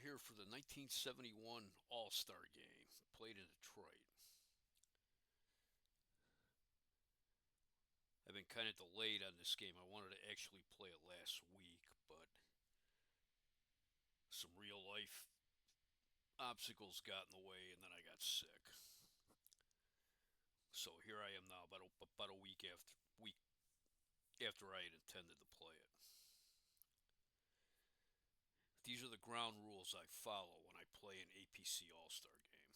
here for the 1971 All-Star Game, played in Detroit. I've been kind of delayed on this game. I wanted to actually play it last week, but some real life obstacles got in the way, and then I got sick. So here I am now, about a week after I had intended to play it. These are the ground rules I follow when I play an APC All-Star Game.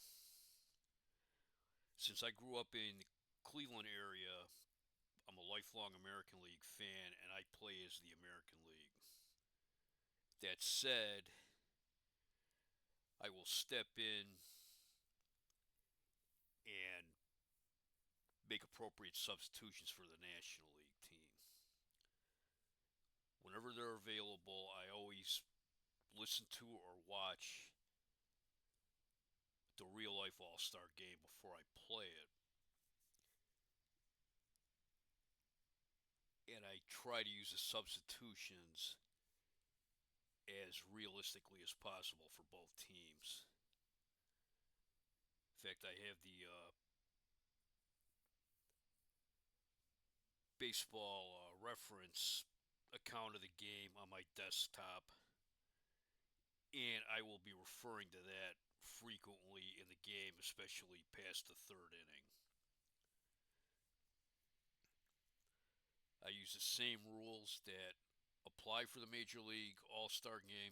Since I grew up in the Cleveland area, I'm a lifelong American League fan, and I play as the American League. That said, I will step in and make appropriate substitutions for the National League team. Whenever they're available, I always listen to or watch the real life All Star game before I play it. And I try to use the substitutions as realistically as possible for both teams. In fact, I have the baseball reference account of the game on my desktop, and I will be referring to that frequently in the game, especially past the third inning. I use the same rules that apply for the Major League All Star game.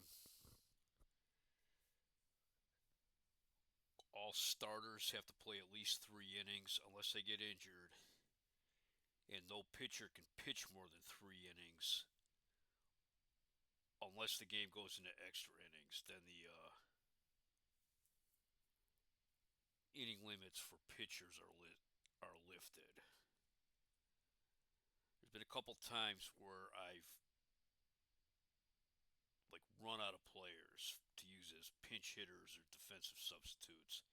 All starters have to play at least 3 innings unless they get injured, and no pitcher can pitch more than 3 innings unless the game goes into extra innings. Then the inning limits for pitchers are lifted. There's been a couple times where I've run out of players to use as pinch hitters or defensive substitutes,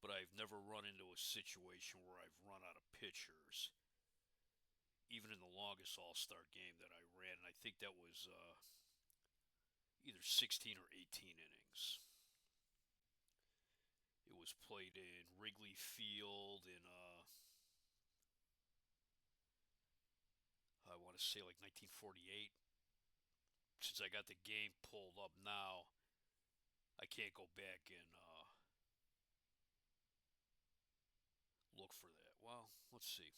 but I've never run into a situation where I've run out of pitchers, even in the longest All Star game that I ran, and I think that was either 16 or 18 innings. It was played in Wrigley Field in I want to say like 1948. Since I got the game pulled up now, I can't go back and look for that. Well, let's see.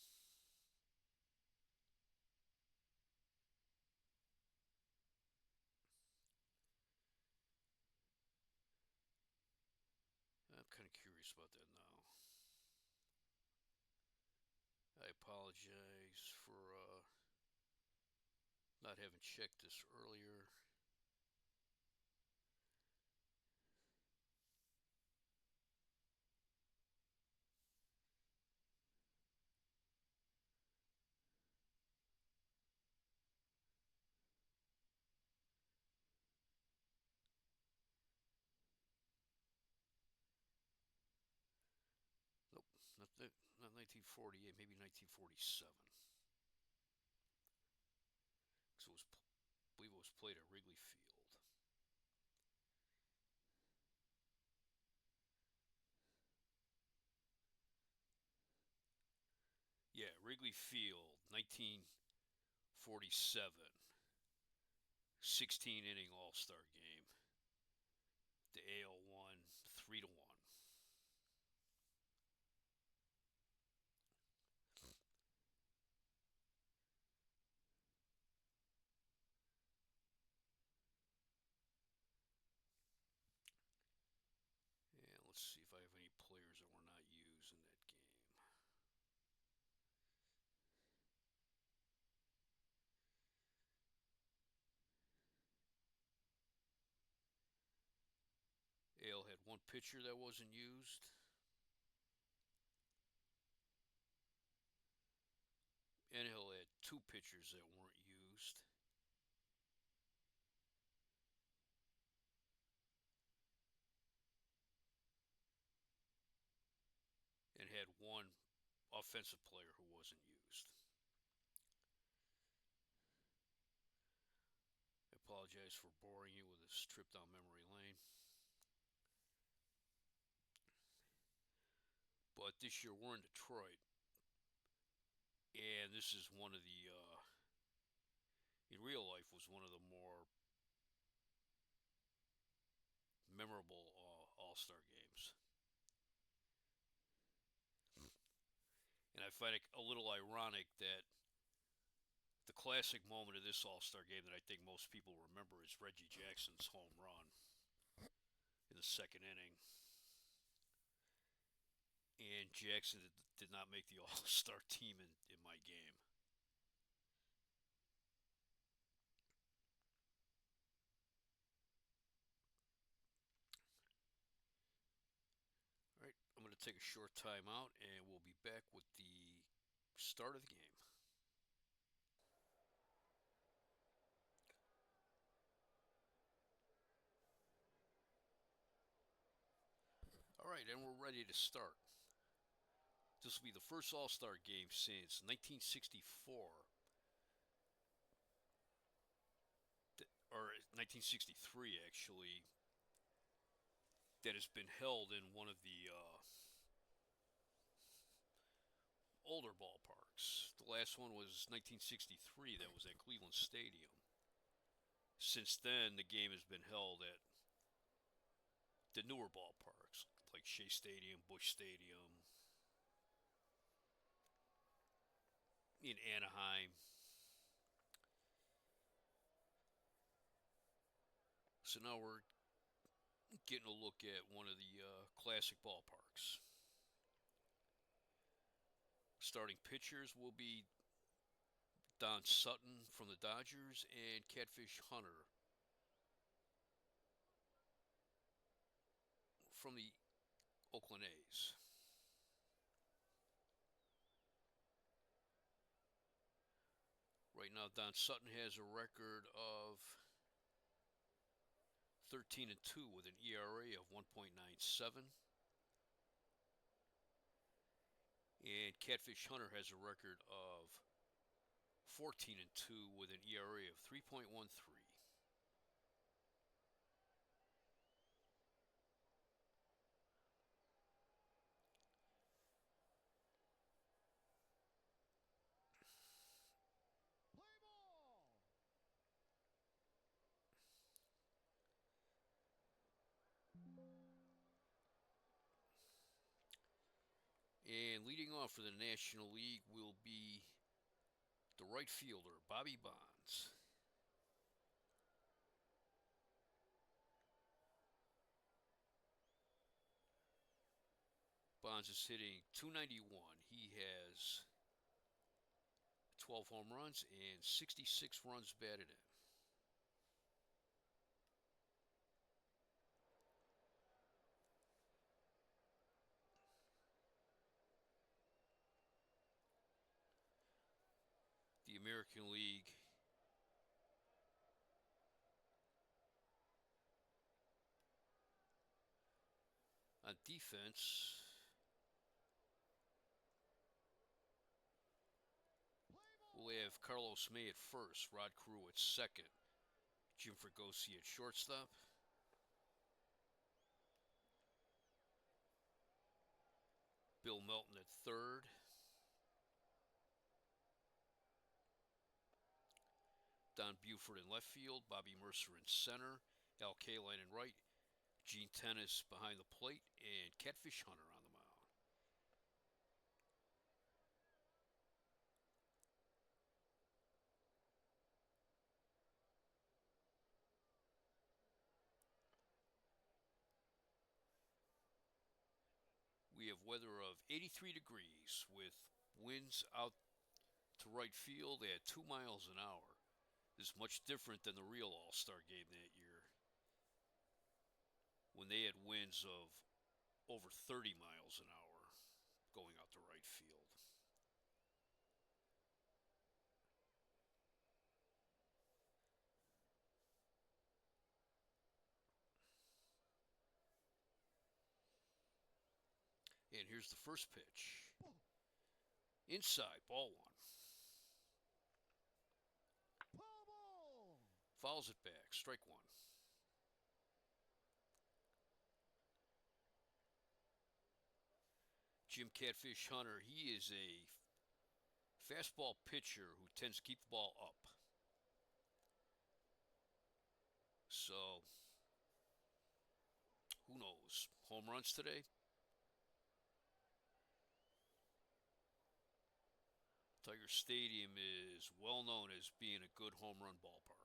I'm kind of curious about that now. I apologize for not having checked this earlier. Nope, not 1948, maybe 1947. So I believe it was played at Wrigley Field. Yeah, Wrigley Field, 1947. 16 inning All Star game. The AL won 3-1. And let's see if I have any players that were not used in that game. AL had one pitcher that wasn't used. NL had two pitchers that weren't used. And had one offensive player who wasn't used. I apologize apologize for boring you with this trip down memory lane. But this year we're in Detroit, and this is one of the, in real life, was one of the more memorable All-Star games. And I find it a little ironic that the classic moment of this All-Star game that I think most people remember is Reggie Jackson's home run in the second inning. And Jackson did not make the All-Star team in my game. All right, I'm going to take a short time out, and we'll be back with the start of the game. All right, and we're ready to start. This will be the first All-Star game since 1964, or 1963 actually, that has been held in one of the older ballparks. The last one was 1963, that was at Cleveland Stadium. Since then, the game has been held at the newer ballparks, like Shea Stadium, Busch Stadium, in Anaheim. So now we're getting a look at one of the classic ballparks. Starting pitchers will be Don Sutton from the Dodgers and Catfish Hunter from the Oakland A's. Right now, Don Sutton has a record of 13-2 with an ERA of 1.97. And Catfish Hunter has a record of 14-2 with an ERA of 3.13. And leading off for the National League will be the right fielder, Bobby Bonds. Bonds is hitting .291. He has 12 home runs and 66 runs batted in. The American League on defense, we'll have Carlos May at first, Rod Carew at second, Jim Fregosi at shortstop, Bill Melton at third, Don Buford in left field, Bobby Mercer in center, Al Kaline in right, Gene Tenace behind the plate, and Catfish Hunter on the mound. We have weather of 83 degrees with winds out to right field at 2 miles an hour. This is much different than the real All-Star game that year, when they had winds of over 30 miles an hour going out to right field. And here's the first pitch. Inside, ball one. Fouls it back. Strike one. Jim Catfish Hunter, he is a fastball pitcher who tends to keep the ball up. So, who knows? Home runs today? Tiger Stadium is well known as being a good home run ballpark.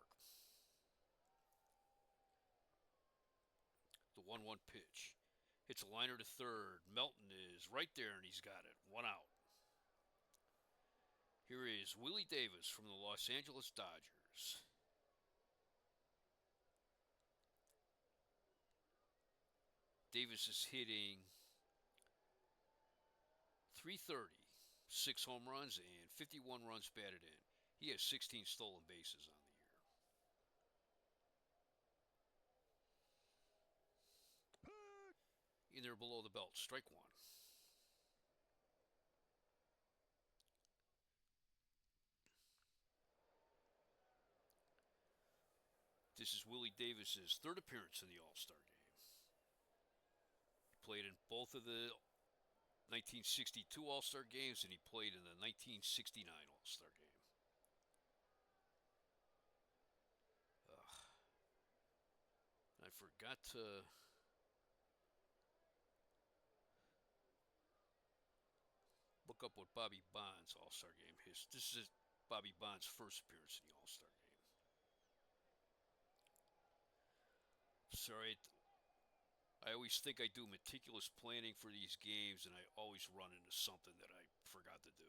The 1-1 pitch. Hits a liner to third. Melton is right there, and he's got it. 1 out. Here is Willie Davis from the Los Angeles Dodgers. Davis is hitting .330, 6 home runs, and 51 runs batted in. He has 16 stolen bases on the year. In there below the belt, strike one. This is Willie Davis's third appearance in the All-Star game. He played in both of the 1962 All-Star games, and he played in the 1969 All-Star game. I forgot to look up what Bobby Bonds' All-Star game is. This is Bobby Bonds' first appearance in the All-Star game. Sorry, I always think I do meticulous planning for these games, and I always run into something that I forgot to do.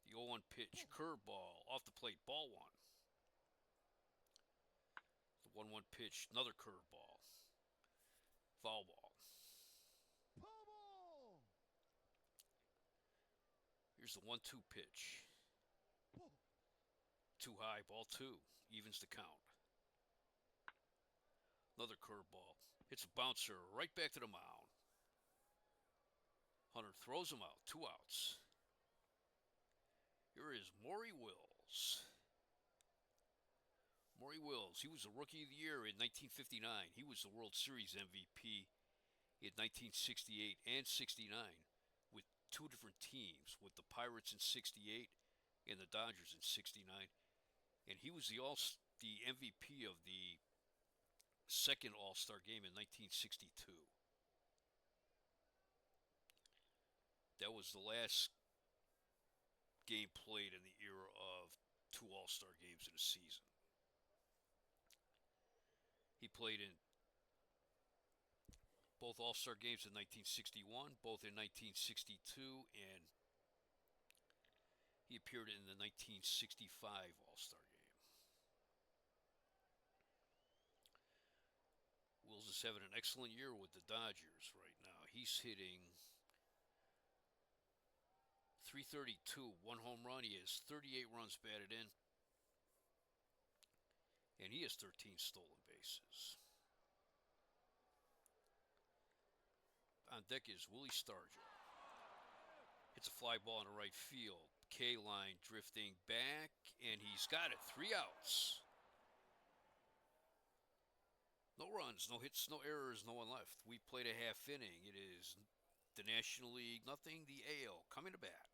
The 0-1 pitch, curveball, off the plate, ball one. The 1-1 pitch, another curveball, foul ball. Here's the 1-2 pitch. Too high, ball two, evens the count. Another curveball. Hits a bouncer right back to the mound. Hunter throws him out. 2 outs. Here is Maury Wills. Maury Wills, he was the Rookie of the Year in 1959. He was the World Series MVP in 1968 and 69 with 2 different teams, with the Pirates in 68 and the Dodgers in 69. And he was the MVP of the second All-Star game in 1962. That was the last game played in the era of 2 All-Star games in a season. He played in both All-Star games in 1961, both in 1962, and he appeared in the 1965 All-Star game. Wills is having an excellent year with the Dodgers right now. He's hitting .332, 1 home run. He has 38 runs batted in, and he has 13 stolen bases. On deck is Willie Stargell. Hits a fly ball in the right field. K-line drifting back, and he's got it. 3 outs. No runs, no hits, no errors, no one left. We played a half inning. It is the National League, nothing, the AL coming to bat.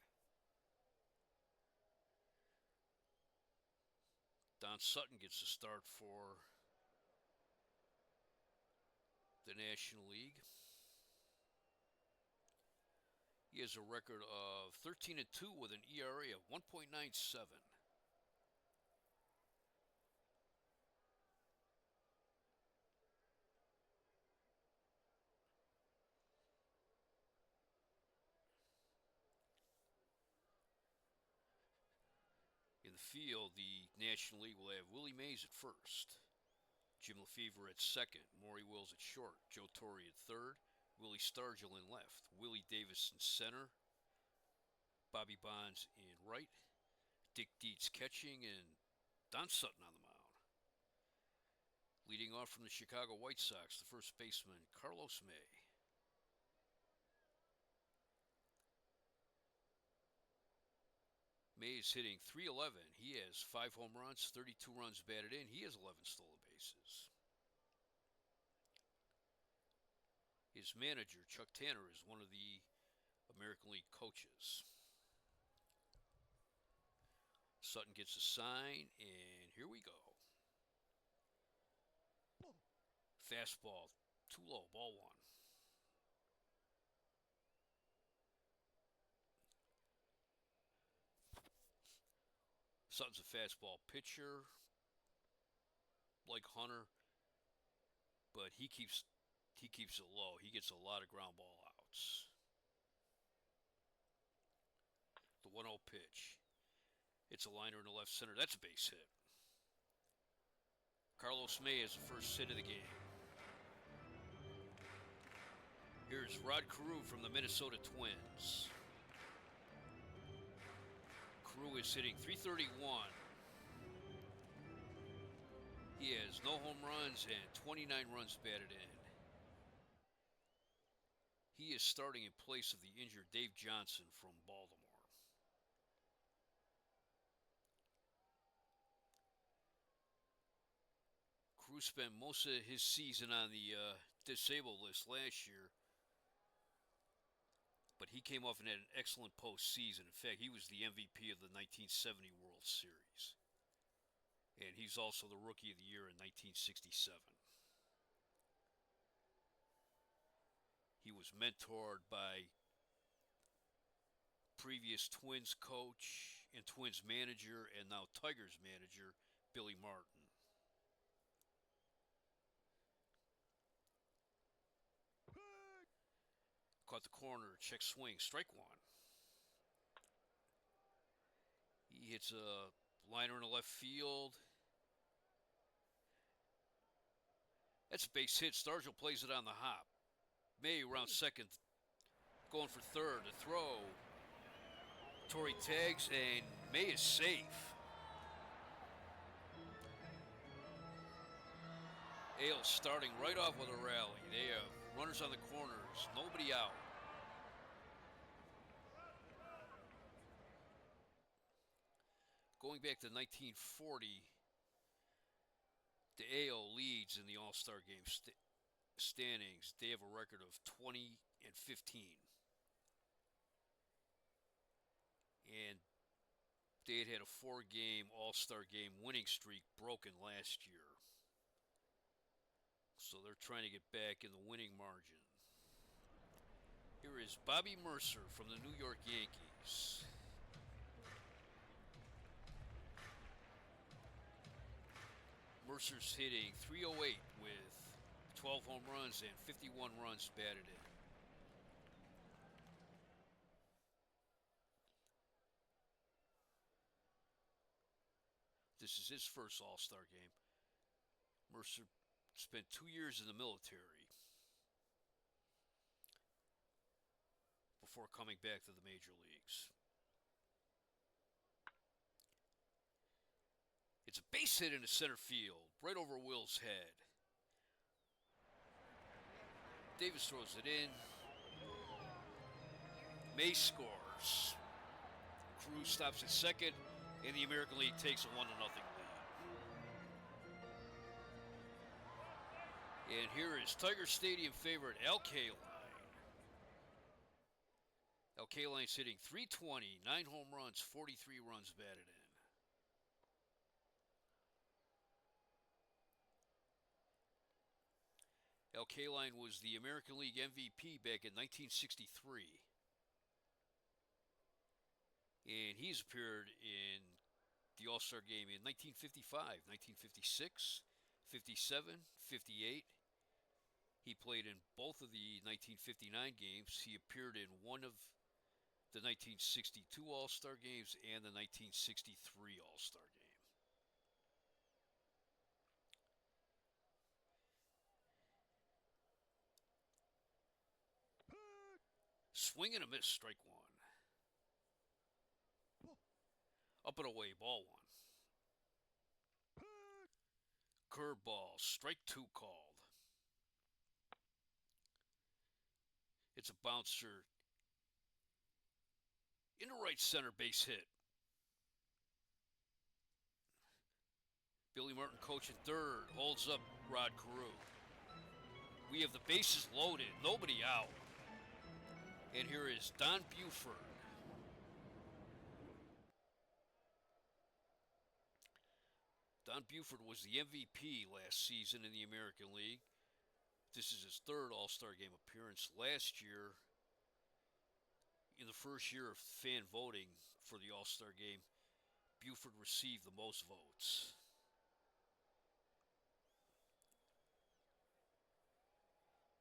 Don Sutton gets the start for the National League. He has a record of 13-2 with an ERA of 1.97. In the field, the National League will have Willie Mays at first, Jim Lefevre at second, Maury Wills at short, Joe Torre at third, Willie Stargell in left, Willie Davis in center, Bobby Bonds in right, Dick Dietz catching, and Don Sutton on the mound. Leading off from the Chicago White Sox, the first baseman, Carlos May. May is hitting .311. He has 5 home runs, 32 runs batted in. He has 11 stolen bases. His manager, Chuck Tanner, is one of the American League coaches. Sutton gets a sign, and here we go. Fastball, too low, ball one. Sutton's a fastball pitcher, like Hunter, but he keeps it low. He gets a lot of ground ball outs. The 1-0 pitch. It's a liner in the left center. That's a base hit. Carlos May is the first hit of the game. Here's Rod Carew from the Minnesota Twins. Carew is hitting .331. He has no home runs and 29 runs batted in. He is starting in place of the injured Dave Johnson from Baltimore. Carew spent most of his season on the disabled list last year, but he came off and had an excellent postseason. In fact, he was the MVP of the 1970 World Series. And he's also the Rookie of the Year in 1967. He was mentored by previous Twins coach and Twins manager and now Tigers manager, Billy Martin. Caught the corner, check swing, strike one. He hits a liner in the left field. That's a base hit. Stargell plays it on the hop. May around second, going for third. The throw. Torrey tags, and May is safe. Ailes starting right off with a rally. They have runners on the corners, nobody out. Going back to 1940, the AL leads in the All-Star Game standings. They have a record of 20-15. And they had a 4-game All-Star Game winning streak broken last year. So they're trying to get back in the winning margin. Here is Bobby Mercer from the New York Yankees. Mercer's hitting .308 with 12 home runs and 51 runs batted in. This is his first All-Star game. Mercer spent 2 years in the military before coming back to the major leagues. It's a base hit into center field, right over Will's head. Davis throws it in. May scores. Carew stops at second, and the American League takes a 1-0 lead. And here is Tiger Stadium favorite Al Kaline. Al Kaline's hitting .320, 9 home runs, 43 runs batted in. Al Kaline was the American League MVP back in 1963. And he's appeared in the All-Star game in 1955, 1956, 57, 58. He played in both of the 1959 games. He appeared in one of the 1962 All-Star games and the 1963 All-Star game. Swing and a miss, strike one. Up and away, ball one. Curveball, strike two called. It's a bouncer into right center, base hit. Billy Martin coaching third. Holds up Rod Carew. We have the bases loaded. Nobody out. And here is Don Buford. Don Buford was the MVP last season in the American League. This is his third All-Star Game appearance. Last year, in the first year of fan voting for the All-Star Game, Buford received the most votes.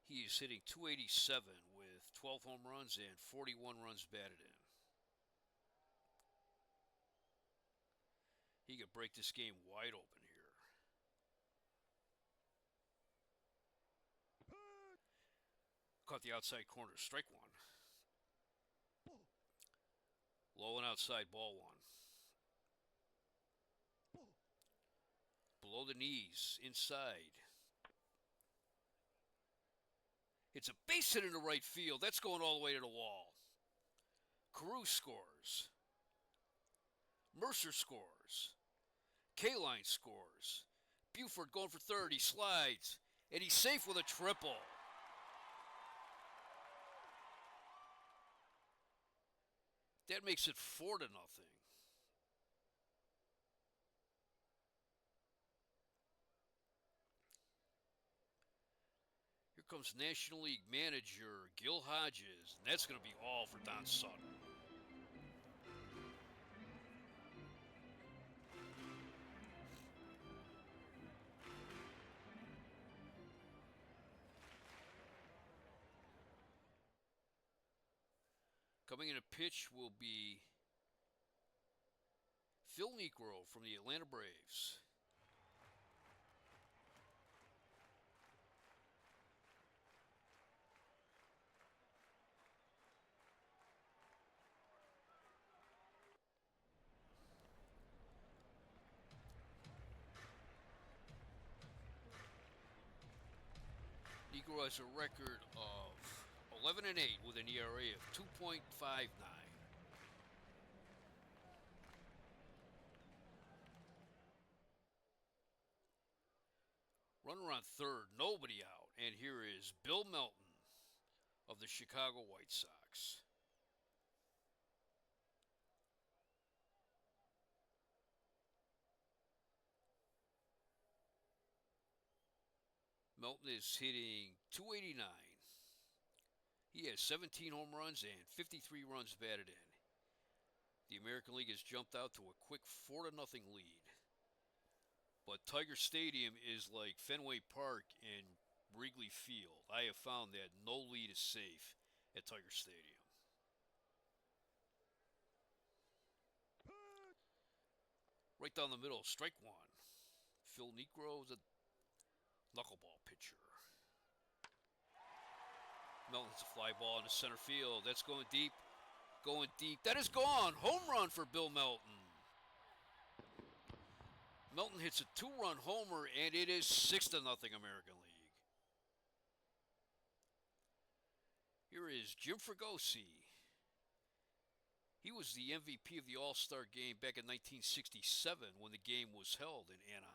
He is hitting .287 with 12 home runs and 41 runs batted in. He could break this game wide open here. Caught the outside corner, strike one. Low and outside, ball one. Below the knees, inside. It's a base hit into right field. That's going all the way to the wall. Carew scores. Mercer scores. Kaline scores. Buford going for third. He slides. And he's safe with a triple. That makes it 4-0. Here comes National League manager Gil Hodges, and that's going to be all for Don Sutton. Coming in to pitch will be Phil Niekro from the Atlanta Braves. Niekro has a record of 11-8 with an ERA of 2.59. Runner on third, nobody out. And here is Bill Melton of the Chicago White Sox. Melton is hitting .289. He has 17 home runs and 53 runs batted in. The American League has jumped out to a quick 4-0 lead. But Tiger Stadium is like Fenway Park and Wrigley Field. I have found that no lead is safe at Tiger Stadium. Right down the middle, strike one. Phil Niekro is a knuckleball pitcher. Melton's a fly ball into center field. That's going deep. Going deep. That is gone. Home run for Bill Melton. Melton hits a 2-run homer, and it is 6-0 American League. Here is Jim Fregosi. He was the MVP of the All-Star Game back in 1967 when the game was held in Anaheim.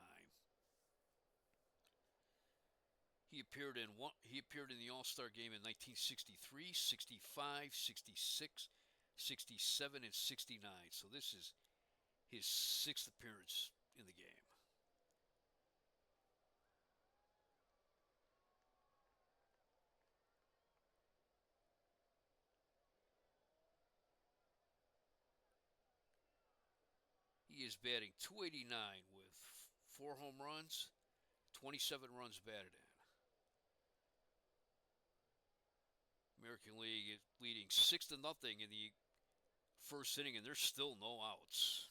He appeared in the All-Star Game in 1963, 65, 66, 67, and 69. So this is his 6th appearance in the game. He is batting .289 with 4 home runs, 27 runs batted in. American League is leading 6-0 in the first inning, and there's still no outs.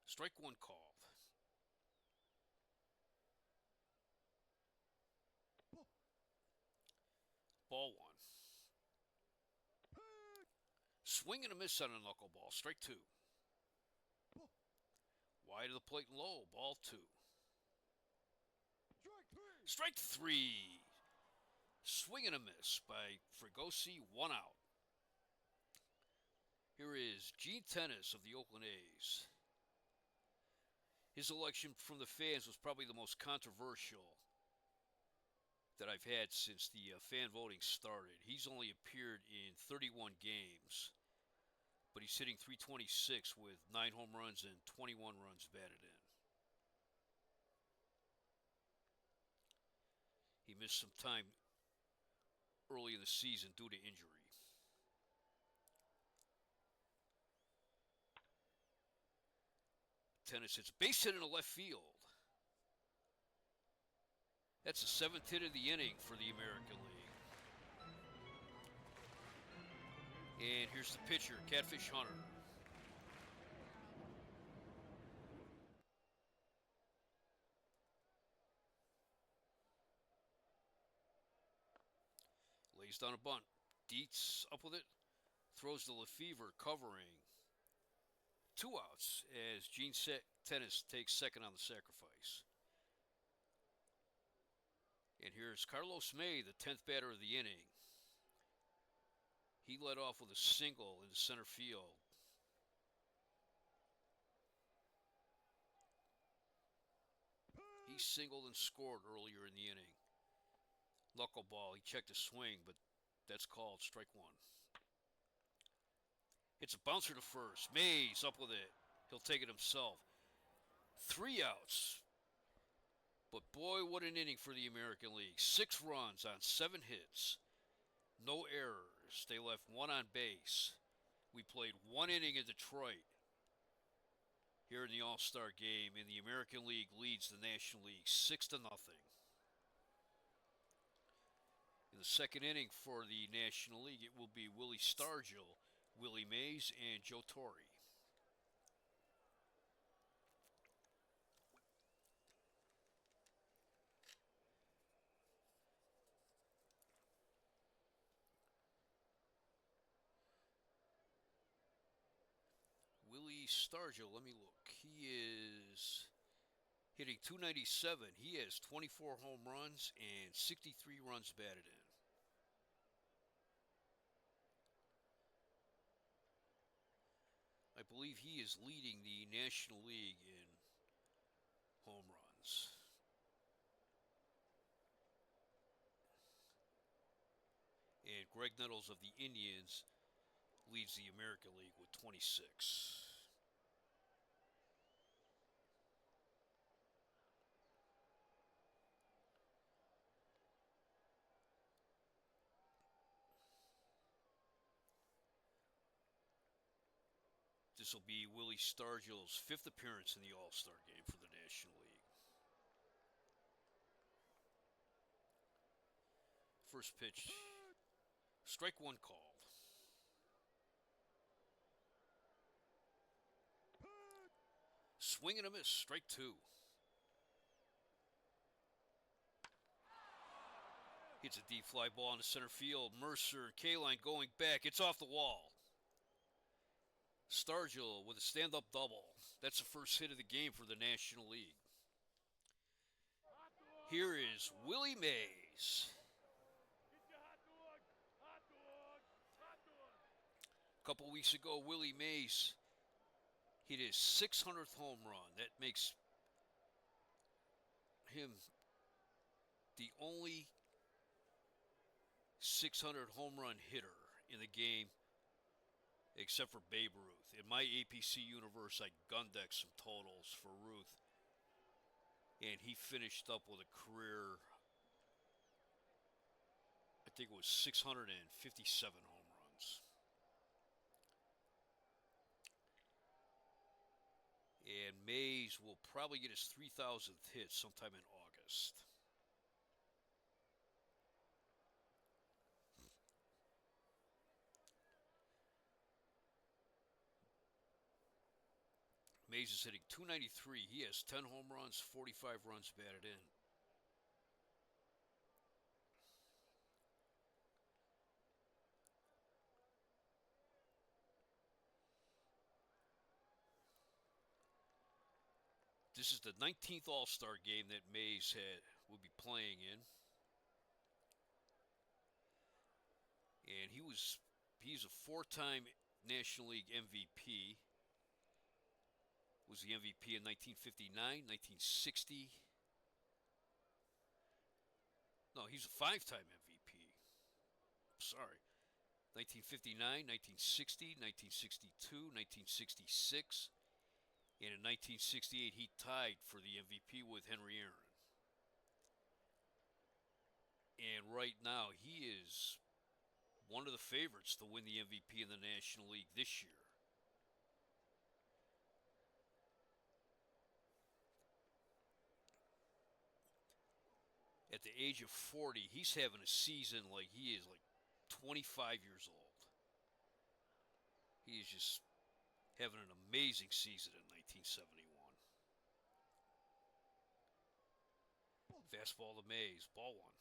Strike one called. Ball one. Swing and a miss on a knuckleball. Strike two. Wide of the plate and low. Ball two. Strike three. Swing and a miss by Fregosi. 1 out. Here is Gene Tenace of the Oakland A's. His election from the fans was probably the most controversial that I've had since the fan voting started. He's only appeared in 31 games, but he's hitting .326 with 9 home runs and 21 runs batted in. He missed some time early in the season due to injury. Tenace hits a base hit in the left field. That's the 7th hit of the inning for the American League. And here's the pitcher, Catfish Hunter. Lays down a bunt. Dietz up with it. Throws to Lefevre, covering. 2 outs as Gene Tenace takes second on the sacrifice. And here's Carlos May, the 10th batter of the inning. He led off with a single in the center field. He singled and scored earlier in the inning. Knuckleball, he checked his swing, but that's called strike 1. It's a bouncer to first. Mays up with it. He'll take it himself. 3 outs. But boy, what an inning for the American League. 6 runs on 7 hits. No errors. They left 1 on base. We played 1 inning in Detroit here in the All-Star game, and the American League leads the National League 6-0. In the second inning for the National League, it will be Willie Stargell, Willie Mays, and Joe Torre. Willie Stargell, let me look. He is hitting .297. He has 24 home runs and 63 runs batted in. I believe he is leading the National League in home runs. And Greg Nettles of the Indians leads the American League with 26. This will be Willie Stargell's 5th appearance in the All-Star game for the National League. First pitch, strike 1 called. Swing and a miss, strike 2. Hits a deep fly ball in the center field. Mercer, Kaline going back. It's off the wall. Stargell with a stand-up double. That's the first hit of the game for the National League. Here is Willie Mays. A couple weeks ago, Willie Mays hit his 600th home run. That makes him the only 600 home run hitter in the game except for Babe Ruth. In my APC universe, I gun-decked some totals for Ruth, and he finished up with a career, I think it was 657 home runs. And Mays will probably get his 3,000th hit sometime in August. Mays is hitting .293. He has 10 home runs, 45 runs batted in. This is the 19th All-Star game that Mays will be playing in. And he's a 4-time National League MVP. Was the MVP in 1959, 1960. No, he's a five-time MVP. Sorry. 1959, 1960, 1962, 1966, and in 1968 he tied for the MVP with Henry Aaron. And right now he is one of the favorites to win the MVP in the National League this year. At the age of 40, he's having a season like he is like 25 years old. He is just having an amazing season in 1971. Fastball to Mays, ball one.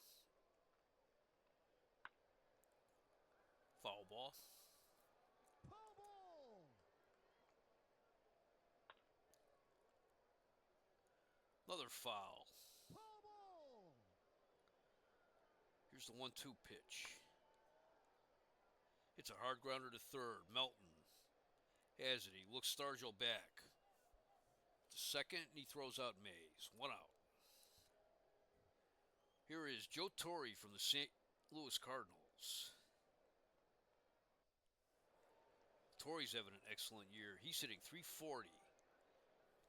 Foul ball. Another foul. Here's the 1-2 pitch. It's a hard grounder to third. Melton has it. He looks Stargell back to second, and he throws out Mays. One out. Here is Joe Torre from the St. Louis Cardinals. Torre's having an excellent year. He's hitting .340,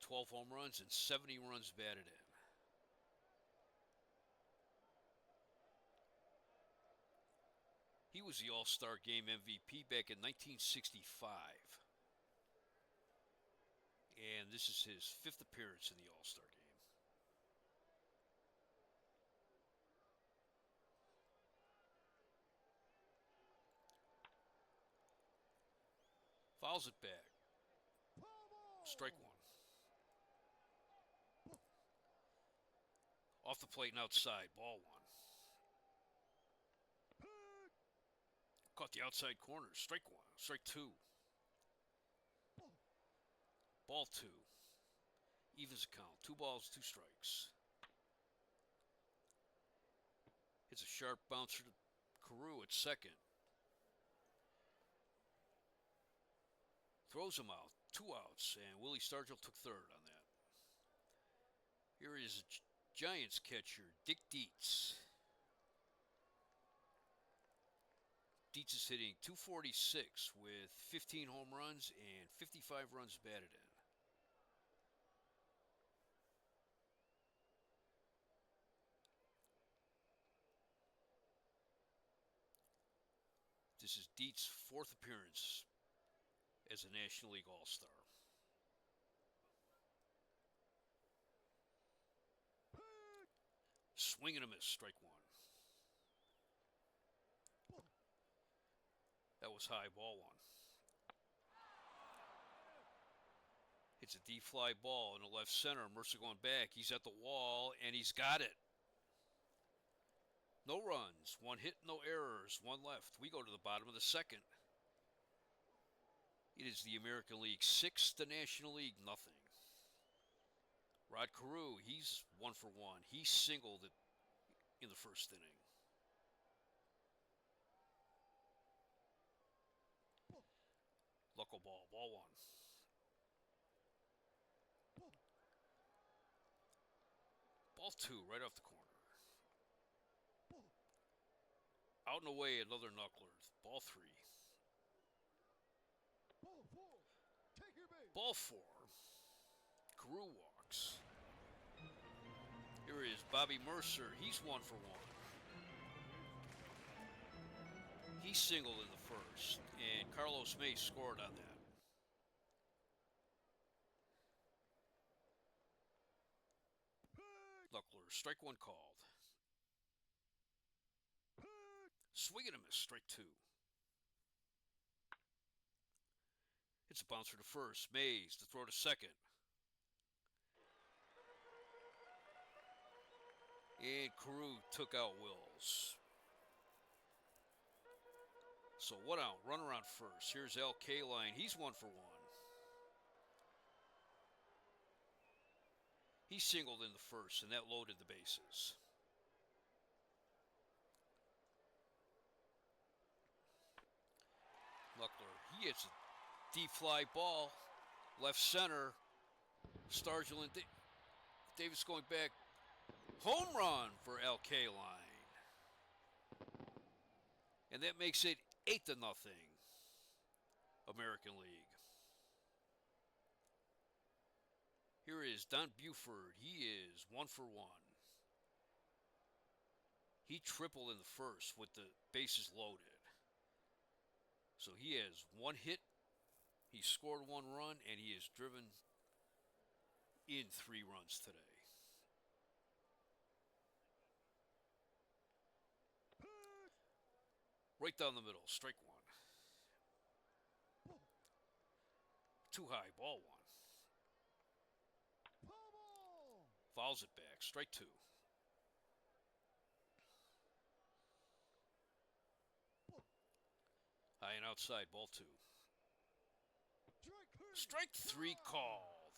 12 home runs, and 70 runs batted in. He was the All-Star Game MVP back in 1965. And this is his 5th appearance in the All-Star Game. Fouls it back. Strike one. Off the plate and outside. Ball one. Caught the outside corner. Strike one. Strike two. Ball two. Evens the count. 2 balls, 2 strikes. It's a sharp bouncer to Carew at second. Throws him out. 2 outs. And Willie Stargell took third on that. Here is Giants catcher Dick Dietz. Dietz is hitting .246 with 15 home runs and 55 runs batted in. This is Dietz's 4th appearance as a National League All-Star. Swing and a miss, strike one. That was high, ball one. It's a deep fly ball in the left center. Mercer going back. He's at the wall, and he's got it. No runs, 1 hit, no errors, 1 left. We go to the bottom of the 2nd. It is the American League 6, the National League nothing. Rod Carew, he's 1 for 1. He singled it in the 1st inning. Local ball, ball one. Ball two, right off the corner. Out and away, another knuckler. Ball three. Ball four. Carew walks. Here is Bobby Mercer. He's 1 for 1. He singled in the 1st, and Carlos Mays scored on that. Knuckler, strike one called. Swing and a miss, strike two. It's a bouncer to first. Mays to throw to second. And Carew took out Wills. So 1 out, runner on first. Here's Al Kaline. He's 1 for 1. He singled in the 1st, and that loaded the bases. Knuckler, he hits a Deep fly ball, left center. Stargell and Davis going back. Home run for Al Kaline. And that makes it 8-0. American League. Here is Don Buford. He is 1-for-1. He tripled in the first with the bases loaded. So he has one hit, he scored one run, and he has driven in 3 runs today. Right down the middle, strike one. Too high, ball one. Fouls it back, strike 2. High and outside, ball 2. Strike 3 called.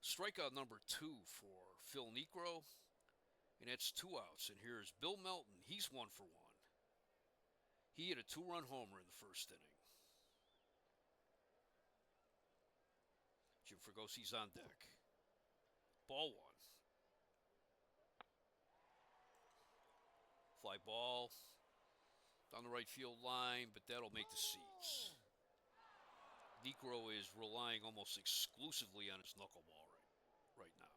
Strikeout number 2 for Phil Niekro, and that's 2 outs. And here's Bill Melton. He's 1-for-1. He hit a 2-run homer in the first inning. Jim Fregosi's on deck. Ball 1. Fly ball down the right field line, but that'll make the seats. Niekro is relying almost exclusively on his knuckleball right now.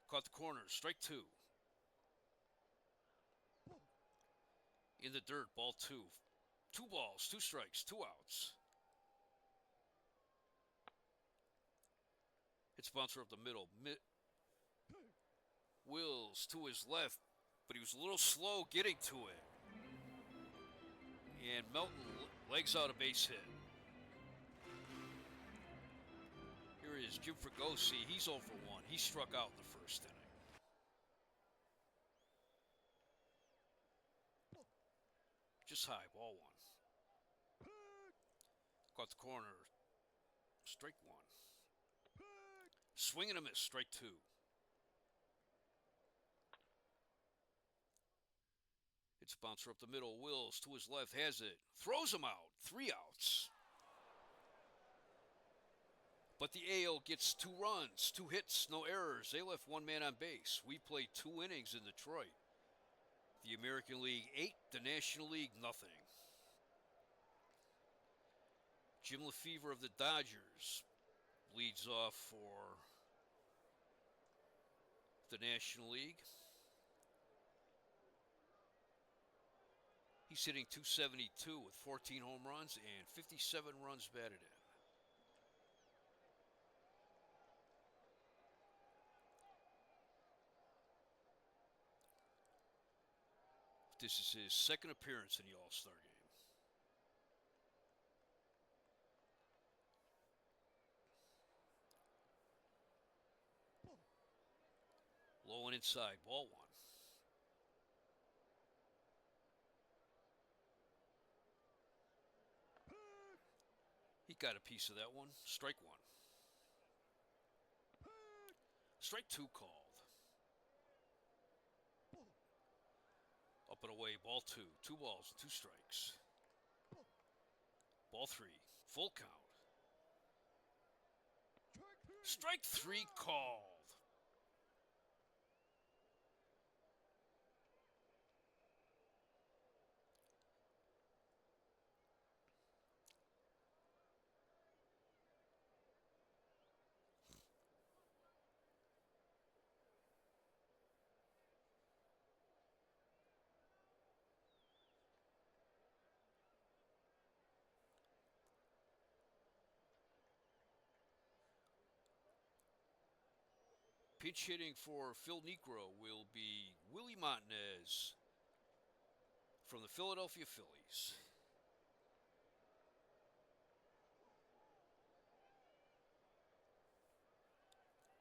Caught the corner, strike 2. In the dirt, ball 2. 2 balls, 2 strikes, 2 outs. Hits bouncer up the middle. Wills to his left, but he was a little slow getting to it. And Melton legs out a base hit. Here is Jim Fregosi. He's 0-for-1. He struck out in the first inning. Just high, ball 1. Caught the corner. Strike 1. Swing and a miss, strike 2. It's a bouncer up the middle. Wills to his left, has it. Throws him out. 3 outs. But the AL gets 2 runs, 2 hits, no errors. They left 1 man on base. We played 2 innings in Detroit. The American League 8, the National League nothing. Jim Lefevre of the Dodgers leads off for the National League. He's hitting .272 with 14 home runs and 57 runs batted in. This is his second appearance in the All-Star game. Low and inside, ball 1. He got a piece of that one. Strike 1. Strike 2 called. Up and away, ball 2. 2 balls, 2 strikes. Ball 3, full count. Strike 3 called. Pinch hitting for Phil Niekro will be Willie Montanez from the Philadelphia Phillies.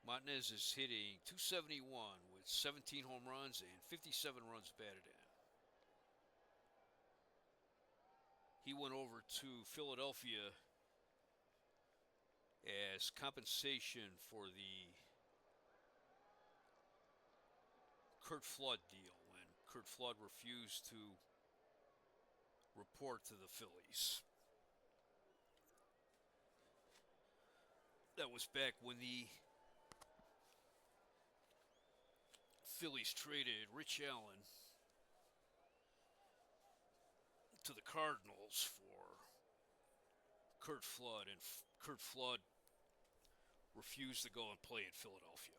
Montanez is hitting .271 with 17 home runs and 57 runs batted in. He went over to Philadelphia as compensation for the Curt Flood deal when Curt Flood refused to report to the Phillies. That was back when the Phillies traded Rich Allen to the Cardinals for Curt Flood, and Curt Flood refused to go and play in Philadelphia.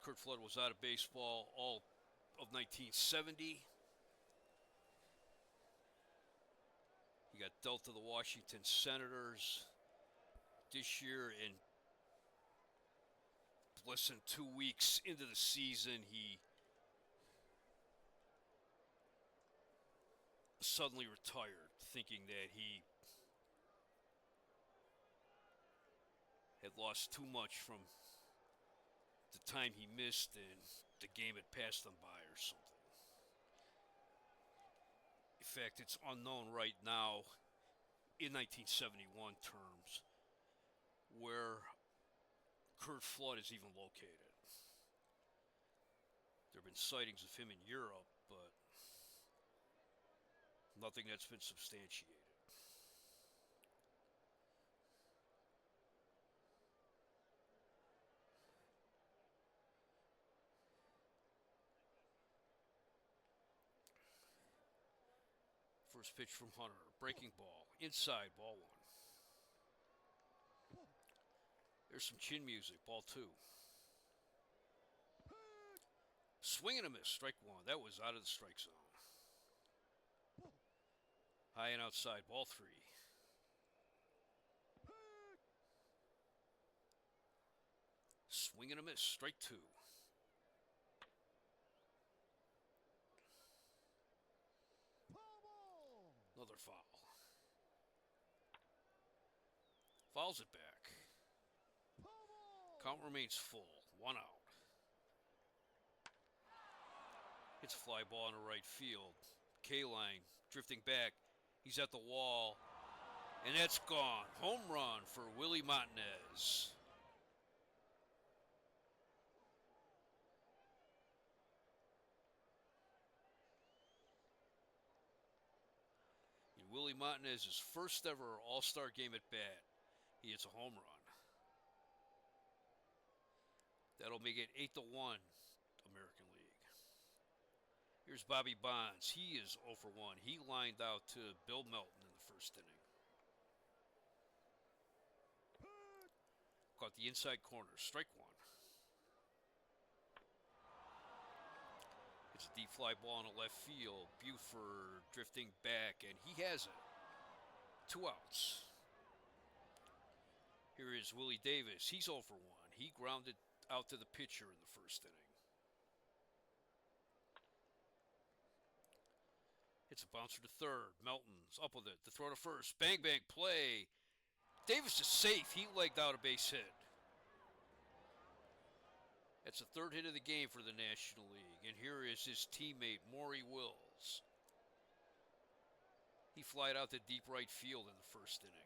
Curt Flood was out of baseball all of 1970. He got dealt to the Washington Senators this year, and less than 2 weeks into the season, he suddenly retired, thinking that he had lost too much from the time he missed and the game had passed him by or something. In fact, it's unknown right now in 1971 terms where Curt Flood is even located. There have been sightings of him in Europe, but nothing that's been substantiated. First pitch from Hunter. Breaking ball. Inside, ball one. There's some chin music. Ball two. Swing and a miss. Strike one. That was out of the strike zone. High and outside. Ball three. Swing and a miss. Strike two. Another foul. Fouls it back. Count remains full. 1 out. Hits a fly ball into right field. K-line drifting back. He's at the wall. And that's gone. Home run for Willie Montanez. In Willie Montanez's first ever All-Star game at bat, he hits a home run. That'll make it 8-1 American League. Here's Bobby Bonds. He is 0 for 1. He lined out to Bill Melton in the first inning. Caught the inside corner. Strike one. It's a deep fly ball in the left field. Buford drifting back, and he has it. 2 outs. Here is Willie Davis. He's 0 for 1. He grounded out to the pitcher in the first inning. It's a bouncer to third. Melton's up with it. The throw to first. Bang, bang, play. Davis is safe. He legged out a base hit. That's the third hit of the game for the National League. And here is his teammate, Maury Wills. He flied out to deep right field in the first inning.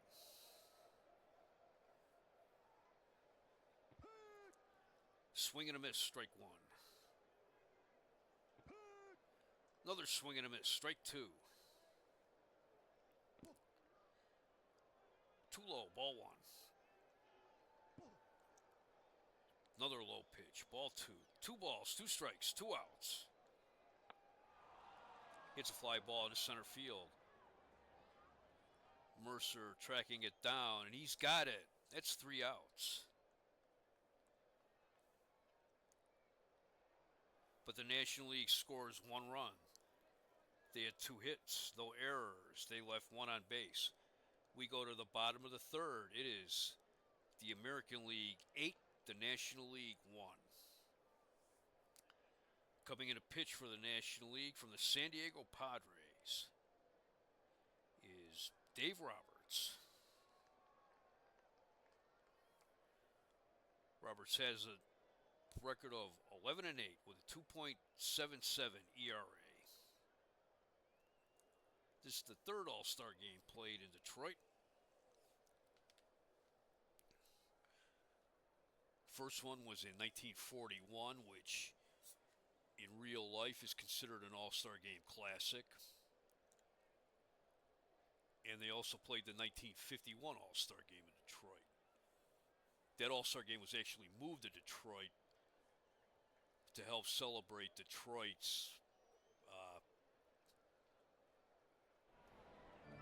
Swing and a miss, strike one. Another swing and a miss, strike two. Too low, ball one. Another low pitch, ball two. 2 balls, 2 strikes, 2 outs. Hits a fly ball into center field. Mercer tracking it down, and he's got it. That's 3 outs. But the National League scores 1 run. They had 2 hits, no errors. They left 1 on base. We go to the bottom of the third. It is the American League 8, the National League 1. Coming in a pitch for the National League from the San Diego Padres is Dave Roberts. Roberts has a record of 11-8 with a 2.77 ERA. This is the third All-Star game played in Detroit. First one was in 1941, which in real life is considered an All-Star Game classic. And they also played the 1951 All-Star Game in Detroit. That All-Star Game was actually moved to Detroit to help celebrate Detroit's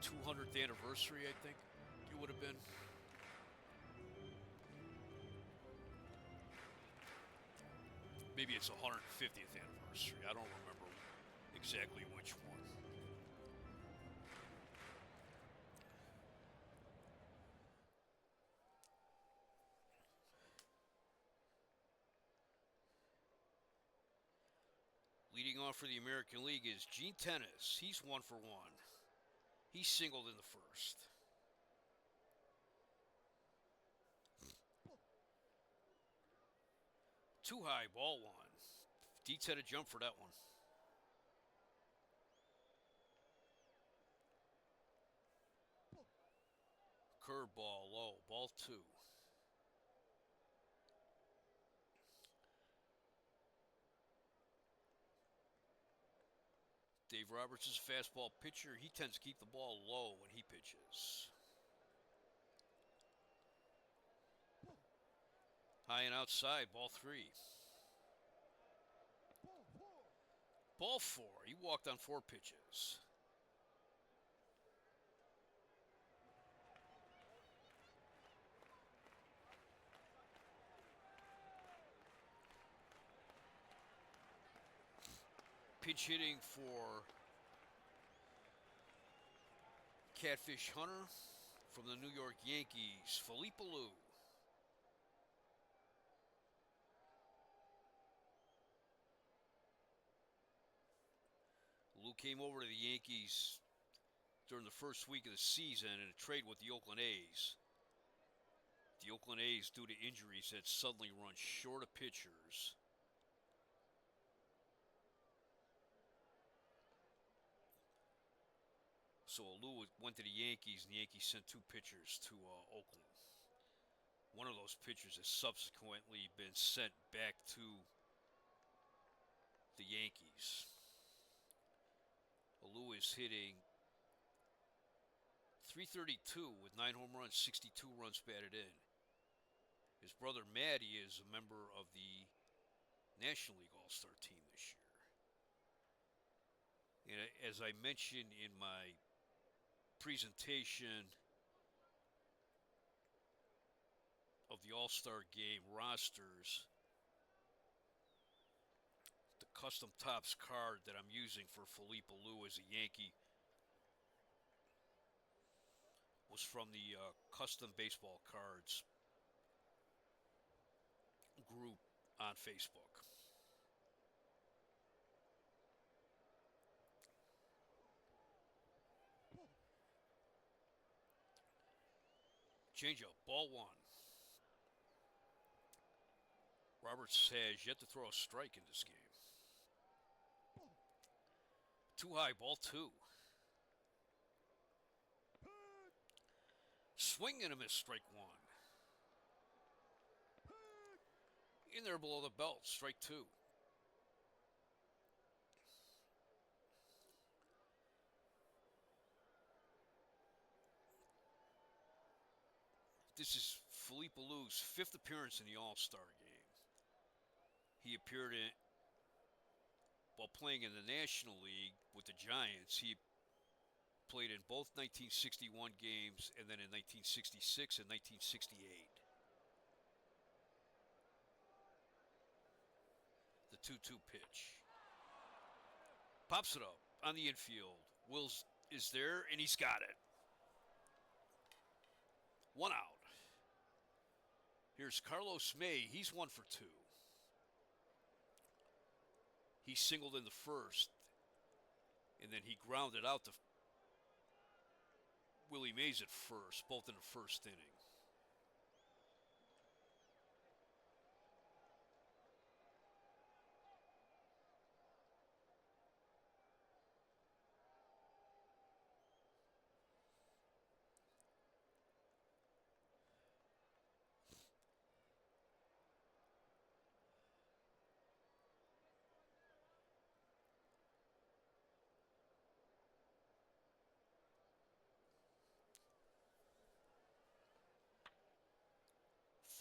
200th anniversary, I think it would have been. Maybe it's 150th anniversary. I don't remember exactly which one. Leading off for the American League is Gene Tenace. He's 1 for 1. He singled in the first. Too high, ball 1. Dietz had a jump for that one. Curveball low, ball 2. Dave Roberts is a fastball pitcher. He tends to keep the ball low when he pitches. High and outside, ball 3. Ball 4. He walked on 4 pitches. Pinch hitting for Catfish Hunter from the New York Yankees, Felipe Alou. Alou came over to the Yankees during the first week of the season in a trade with the Oakland A's. The Oakland A's, due to injuries, had suddenly run short of pitchers. So Alou went to the Yankees, and the Yankees sent 2 pitchers to Oakland. One of those pitchers has subsequently been sent back to the Yankees. Alou is hitting .332 with 9 home runs, 62 runs batted in. His brother Matty is a member of the National League All-Star team this year. And as I mentioned in my presentation of the All-Star Game rosters, the custom Topps card that I'm using for Felipe Alou as a Yankee was from the custom baseball cards group on Facebook. Changeup, ball 1. Roberts has yet to throw a strike in this game. Too high, ball 2. Swing and a miss, strike 1. In there below the belt, strike 2. This is Felipe Alou's 5th appearance in the All-Star Game. He appeared in, while playing in the National League with the Giants, he played in both 1961 games and then in 1966 and 1968. The 2-2 pitch. Pops it up on the infield. Wills is there, and he's got it. 1 out. Here's Carlos May. He's 1 for 2. He singled in the first, and then he grounded out to Willie Mays at first, both in the first inning.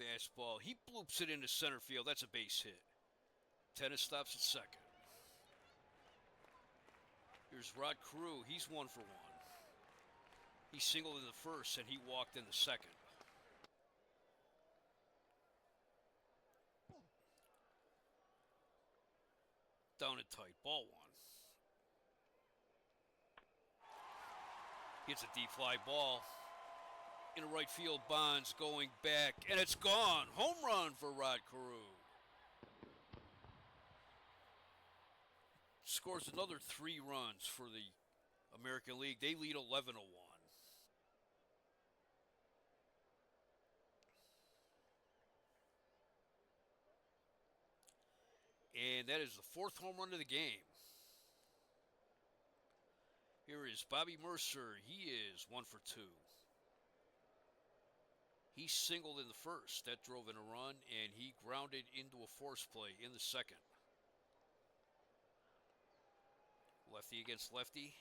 fastball. He bloops it into center field. That's a base hit. Tennis stops at second. Here's Rod Carew. He's 1 for 1. He singled in the first and he walked in the second. Down and tight. Ball 1. Hits a deep fly ball. In right field, Bonds going back, and it's gone. Home run for Rod Carew. Scores another 3 runs for the American League. They lead 11-1. And that is the 4th home run of the game. Here is Bobby Mercer. He is 1 for 2. He singled in the first. That drove in a run, and he grounded into a force play in the second. Lefty against lefty.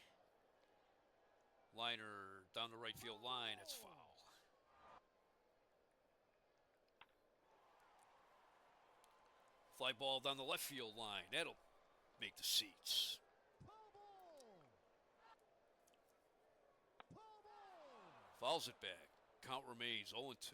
Liner down the right field line. It's foul. Fly ball down the left field line. That'll make the seats. Fouls it back. Count remains 0-2.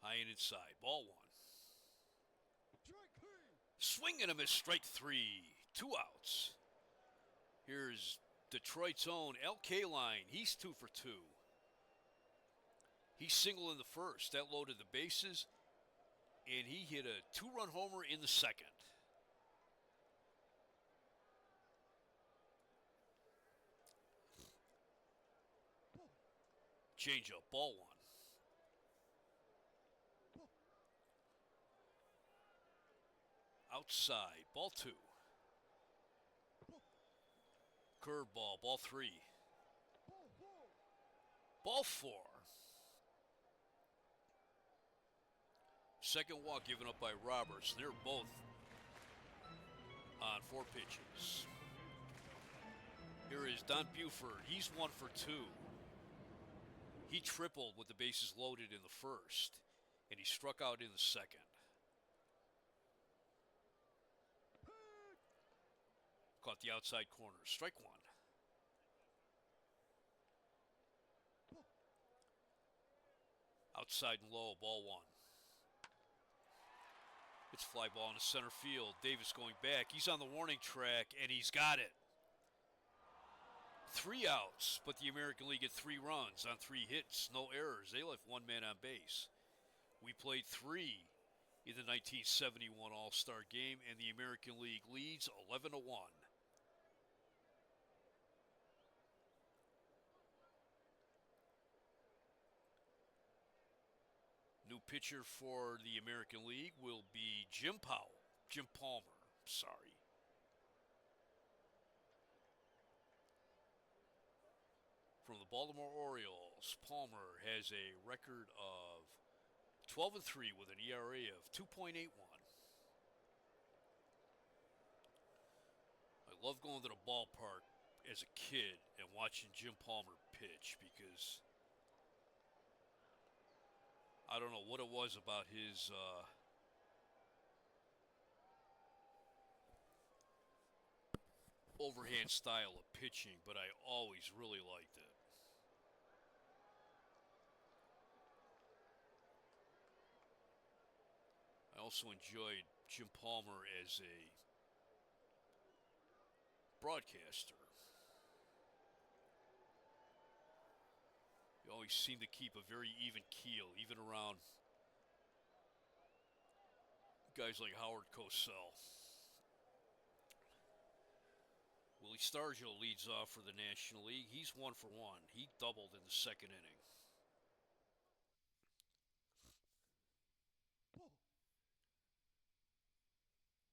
High and inside. Ball 1. Swing and a miss. Strike 3. 2 outs. Here's Detroit's own Al Kaline. He's 2 for 2. He singled in the first. That loaded the bases. And he hit a 2-run homer in the second. Change up. Ball 1. Outside. Ball 2. Curveball. Ball 3. Ball 4. Second walk given up by Roberts. They're both on 4 pitches. Here is Don Buford. He's 1 for 2. He tripled with the bases loaded in the first, and he struck out in the second. Caught the outside corner. Strike 1. Outside and low. Ball 1. It's fly ball into center field. Davis going back. He's on the warning track, and he's got it. 3 outs, but the American League had 3 runs on 3 hits. No errors. They left 1 man on base. We played 3 in the 1971 All-Star Game, and the American League leads 11-1. New pitcher for the American League will be Jim Palmer. From the Baltimore Orioles, Palmer has a record of 12-3 with an ERA of 2.81. I love going to the ballpark as a kid and watching Jim Palmer pitch because I don't know what it was about his overhand style of pitching, but I always really liked it. I also enjoyed Jim Palmer as a broadcaster. He always seemed to keep a very even keel, even around guys like Howard Cosell. Willie Stargell leads off for the National League. He's 1 for 1. He doubled in the second inning.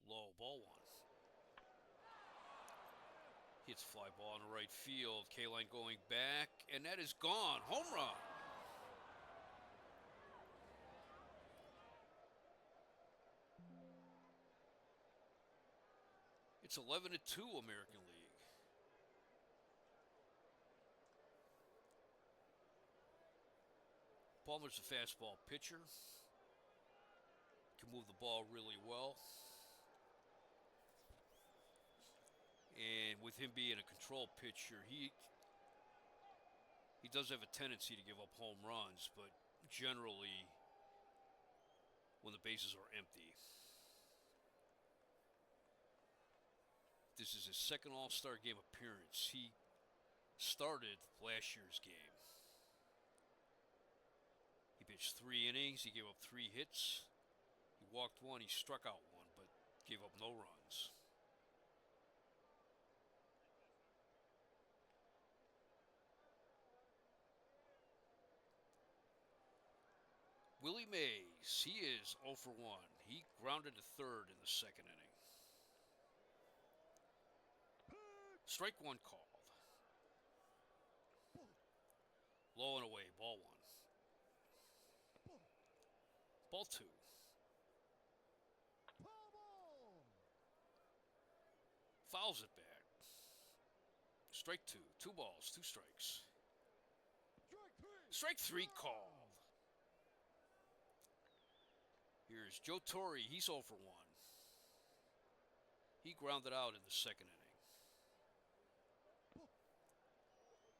Low, ball 1. Hits fly ball in the right field. Kaline going back, and that is gone. Home run. It's 11-2 American League. Palmer's a fastball pitcher. Can move the ball really well. And with him being a control pitcher, he does have a tendency to give up home runs, but generally when the bases are empty. This is his second All-Star game appearance. He started last year's game. He pitched 3 innings. He gave up 3 hits. He walked 1. He struck out 1, but gave up no runs. Willie Mays, he is 0 for 1. He grounded to third in the second inning. Strike 1 called. Low and away, ball 1. Ball 2. Fouls it back. Strike 2. 2 balls, 2 strikes. Strike 3 called. Here's Joe Torre. He's 0 for 1. He grounded out in the second inning.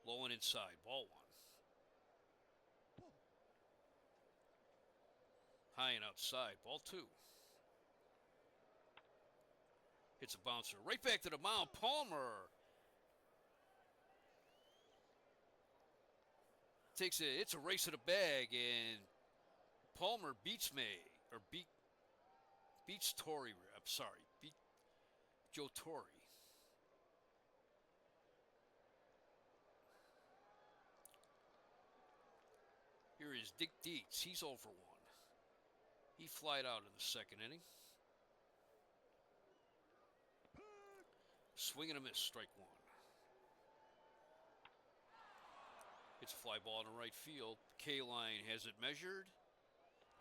Low and inside, ball 1. High and outside, ball 2. Hits a bouncer right back to the mound. Palmer takes it. It's a race to the bag, and Palmer beats beats Torre. I'm sorry, beat Joe Torre. Here is Dick Dietz. He's 0 for 1. He flied out in the second inning. Swing and a miss, strike 1. It's a fly ball in the right field. K-Line has it measured,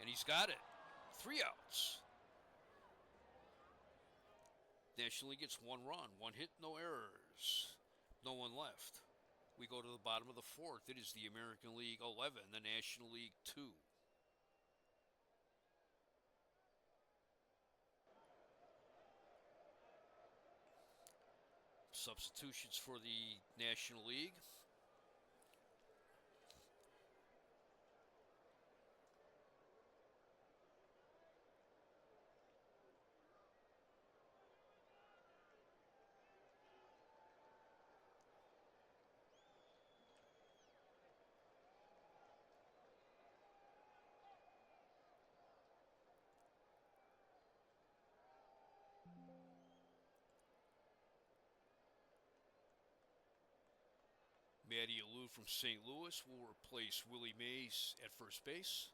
and he's got it. 3 outs. National League gets 1 run, 1 hit, no errors. No one left. We go to the bottom of the 4th. It is the American League 11, the National League 2. Substitutions for the National League. Matty Alou from St. Louis will replace Willie Mays at first base.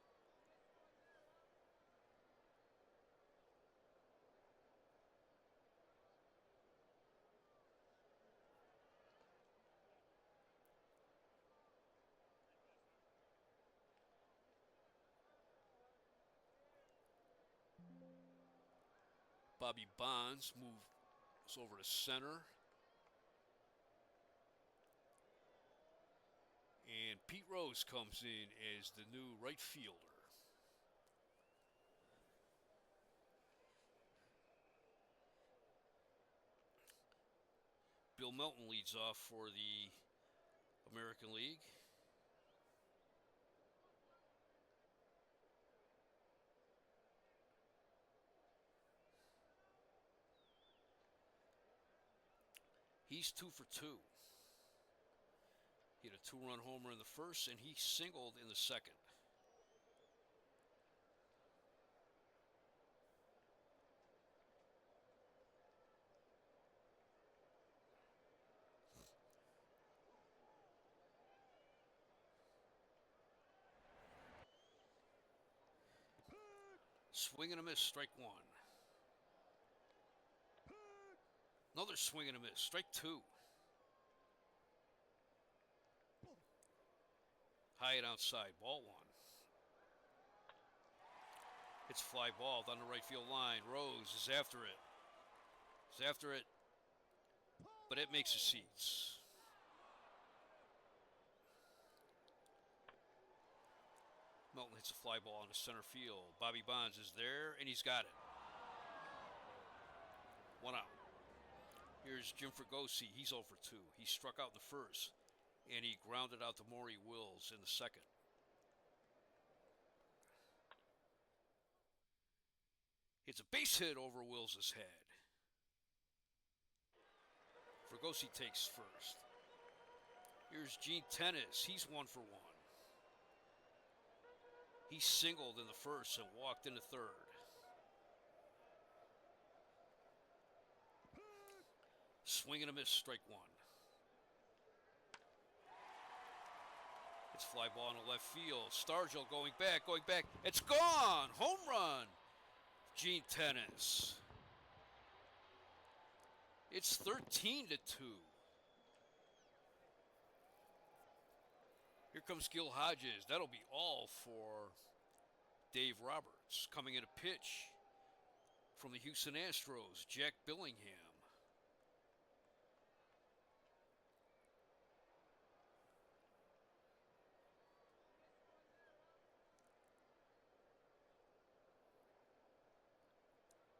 Bobby Bonds moves over to center. And Pete Rose comes in as the new right fielder. Bill Melton leads off for the American League. He's 2 for 2. He had a 2-run homer in the first, and he singled in the second. Swing and a miss, strike 1. Another swing and a miss, strike 2. High and outside, ball 1. It's fly ball down the right field line. Rose is after it. He's after it. but it makes the seats. Melton hits a fly ball into center field. Bobby Bonds is there, and he's got it. 1 out. Here's Jim Fregosi. He's 0 for 2. He struck out in the first, and he grounded out to Maury Wills in the second. Hits a base hit over Wills' head. Fregosi takes first. Here's Gene Tenace. He's 1 for 1. He singled in the first and walked in the third. Swing and a miss, strike 1. It's fly ball in the left field. Stargell going back. It's gone! Home run! Gene Tenace. It's 13-2. Here comes Gil Hodges. That'll be all for Dave Roberts. Coming in a pitch from the Houston Astros, Jack Billingham.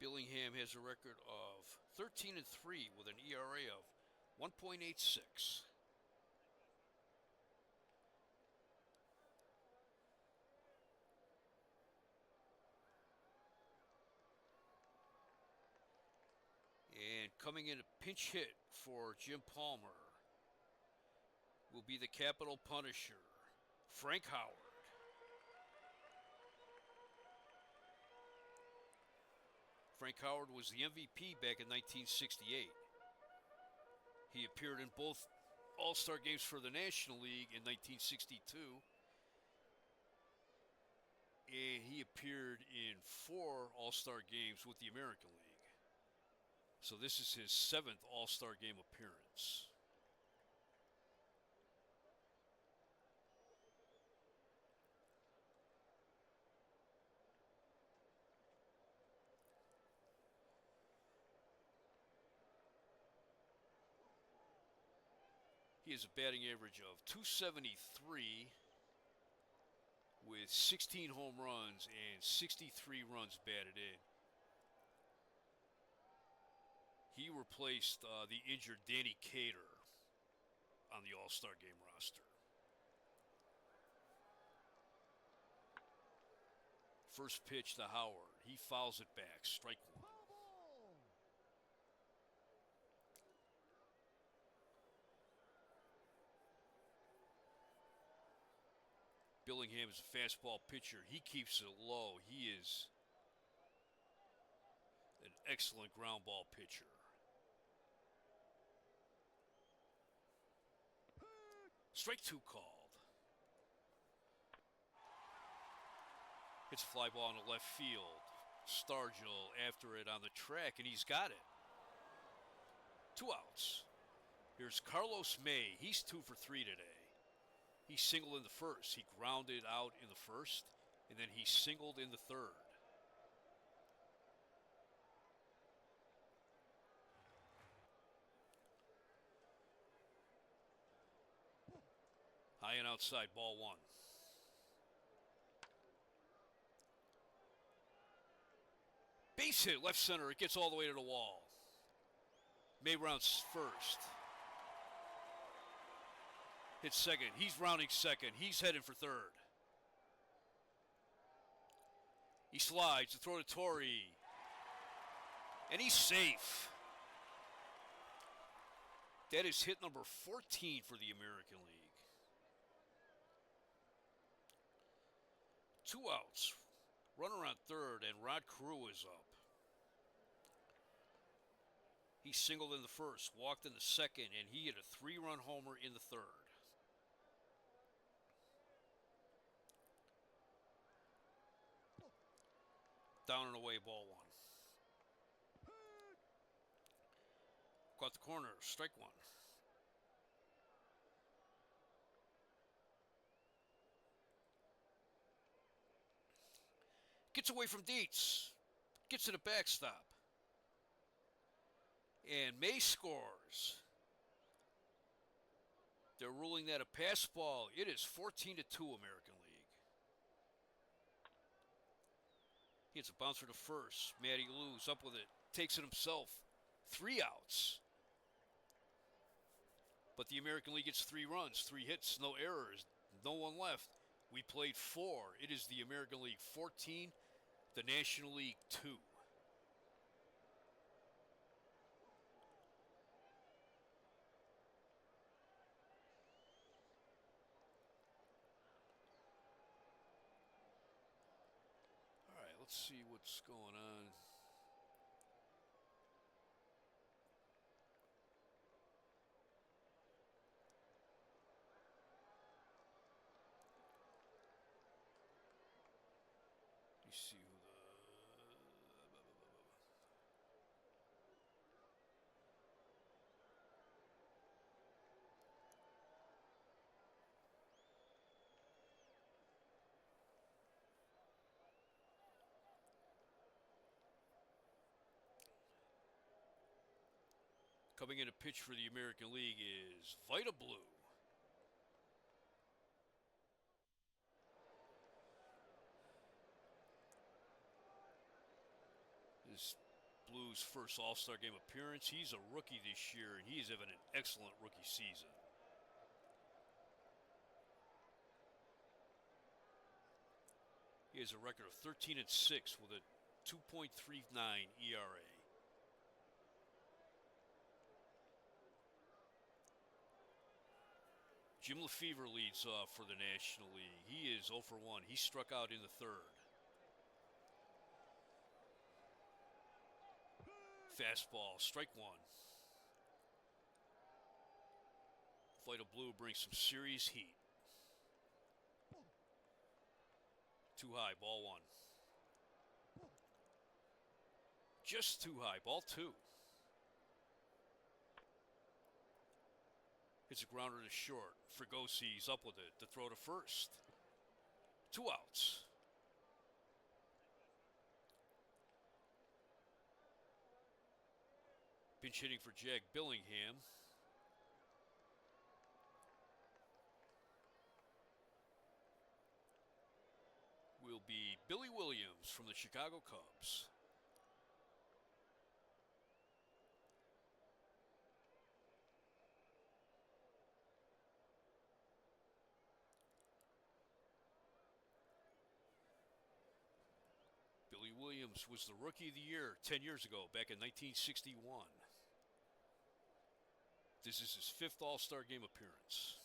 Billingham has a record of 13-3 with an ERA of 1.86. And coming in a pinch hit for Jim Palmer will be the Capital Punisher, Frank Howard. Frank Howard was the MVP back in 1968. He appeared in both All-Star games for the National League in 1962. And he appeared in 4 All-Star games with the American League. So this is his 7th All-Star game appearance. He has a batting average of .273 with 16 home runs and 63 runs batted in. He replaced the injured Danny Cater on the All-Star game roster. First pitch to Howard. He fouls it back. Strike 1. Billingham is a fastball pitcher. He keeps it low. He is an excellent ground ball pitcher. Strike 2 called. It's a fly ball in the left field. Stargell after it on the track, and he's got it. 2 outs. Here's Carlos May. He's 2 for 3 today. He singled in the first. He grounded out in the first, and then he singled in the third. High and outside, ball 1. Base hit, left center. It gets all the way to the wall. May rounds first. Hits second. He's rounding second. He's heading for third. He slides to throw to Torre. And he's safe. That is hit number 14 for the American League. 2 outs. Runner on third, and Rod Carew is up. He singled in the first, walked in the second, and he hit a 3-run homer in the third. Down and away, ball 1. Caught the corner, strike 1. Gets away from Dietz. Gets to the backstop. And May scores. They're ruling that a pass ball. It is 14-2 American League. He hits a bouncer to first. Matty Lou's up with it. Takes it himself. 3 outs. But the American League gets 3 runs, 3 hits, no errors, no one left. We played 4. It is the American League 14, the National League 2. All right, let's see what's going on. You see who the... Coming in to pitch for the American League is Vida Blue. This Blues' first All-Star Game appearance. He's a rookie this year, and he's having an excellent rookie season. He has a record of 13-6 with a 2.39 ERA. Jim Lefevre leads off for the National League. He is 0 for 1. He struck out in the 3rd. Fastball, strike 1. Vida Blue brings some serious heat. Too high, ball 1. Just too high, ball 2. Hits a grounder to short. Frigosi's up with it. The throw to first. 2 outs. Pinch hitting for Jack Billingham. Will be Billy Williams from the Chicago Cubs. Billy Williams was the Rookie of the Year 10 years ago, back in 1961. This is his 5th All-Star Game appearance.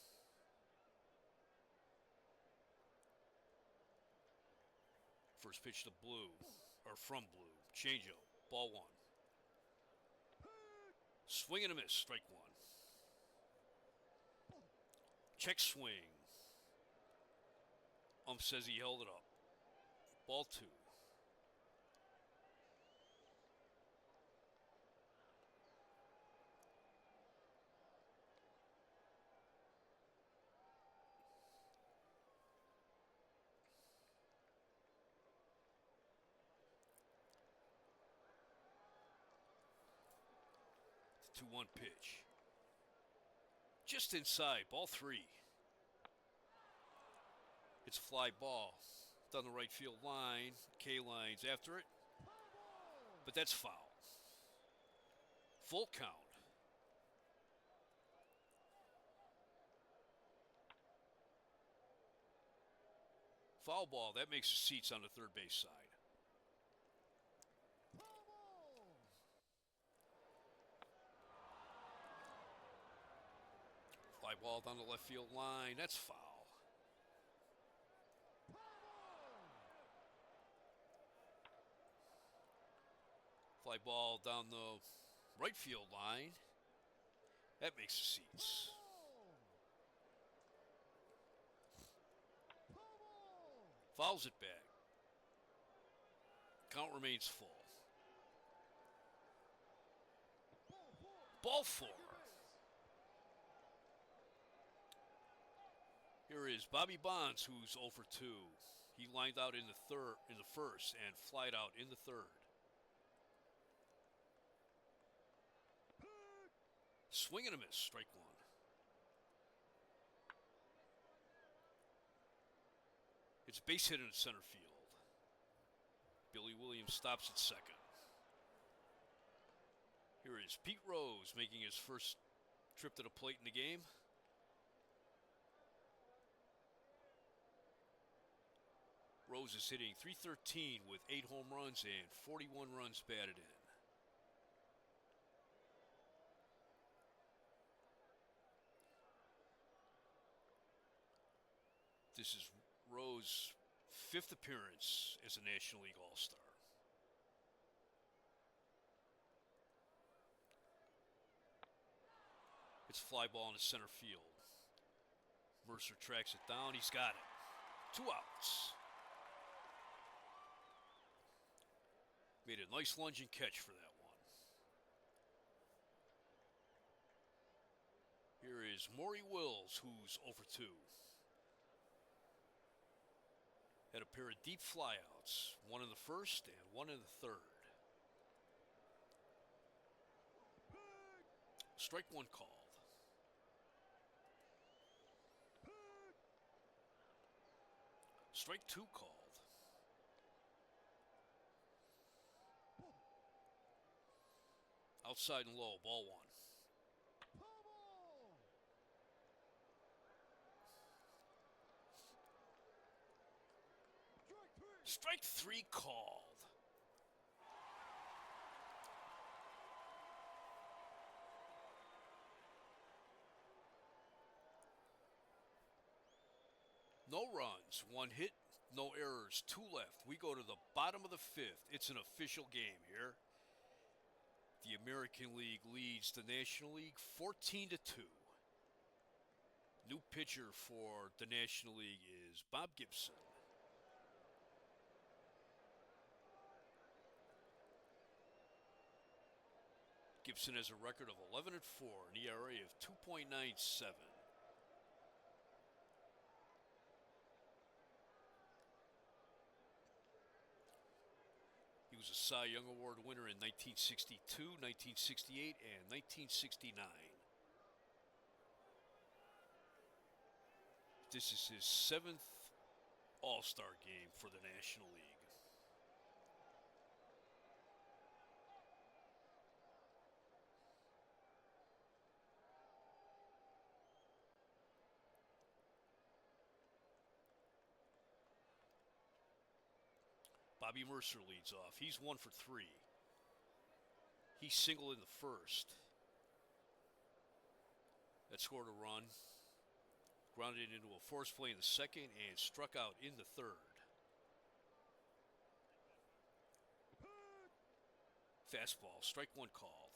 First pitch to Blue, or from Blue. Changeup, ball 1. Swing and a miss, strike 1. Check swing. Says he held it up. Ball 2. The 2-1 pitch. Just inside, ball 3. It's a fly ball. Down the right field line. K-Line's after it. But that's foul. Full count. Foul ball. That makes the seats on the third base side. Fly ball down the left field line. That's foul. Fly ball down the right field line. That makes the seats. Fouls it back. Count remains full. Ball 4. Here is Bobby Bonds, who's 0 for 2. He lined out in the first, and flied out in the 3rd. Swing and a miss, strike 1. It's base hit in center field. Billy Williams stops at second. Here is Pete Rose making his first trip to the plate in the game. Rose is hitting .313 with 8 home runs and 41 runs batted in. This is Rose's 5th appearance as a National League All-Star. It's fly ball into center field. Mercer tracks it down. He's got it. 2 outs. Made a nice lunging catch for that one. Here is Maury Wills, who's over 2. Had a pair of deep flyouts, one in the first and one in the third. Strike 1 called. Strike 2 called. Outside and low, ball 1. Strike 3 called. No runs, 1 hit, no errors, 2 left. We go to the bottom of the 5th. It's an official game here. The American League leads the National League 14-2. New pitcher for the National League is Bob Gibson. Gibson has a record of 11-4, an ERA of 2.97. He was a Cy Young Award winner in 1962, 1968, and 1969. This is his 7th All-Star game for the National League. Bobby Mercer leads off. He's 1 for 3. He singled in the first. That scored a run. Grounded into a force play in the second and struck out in the third. Fastball, strike 1 called.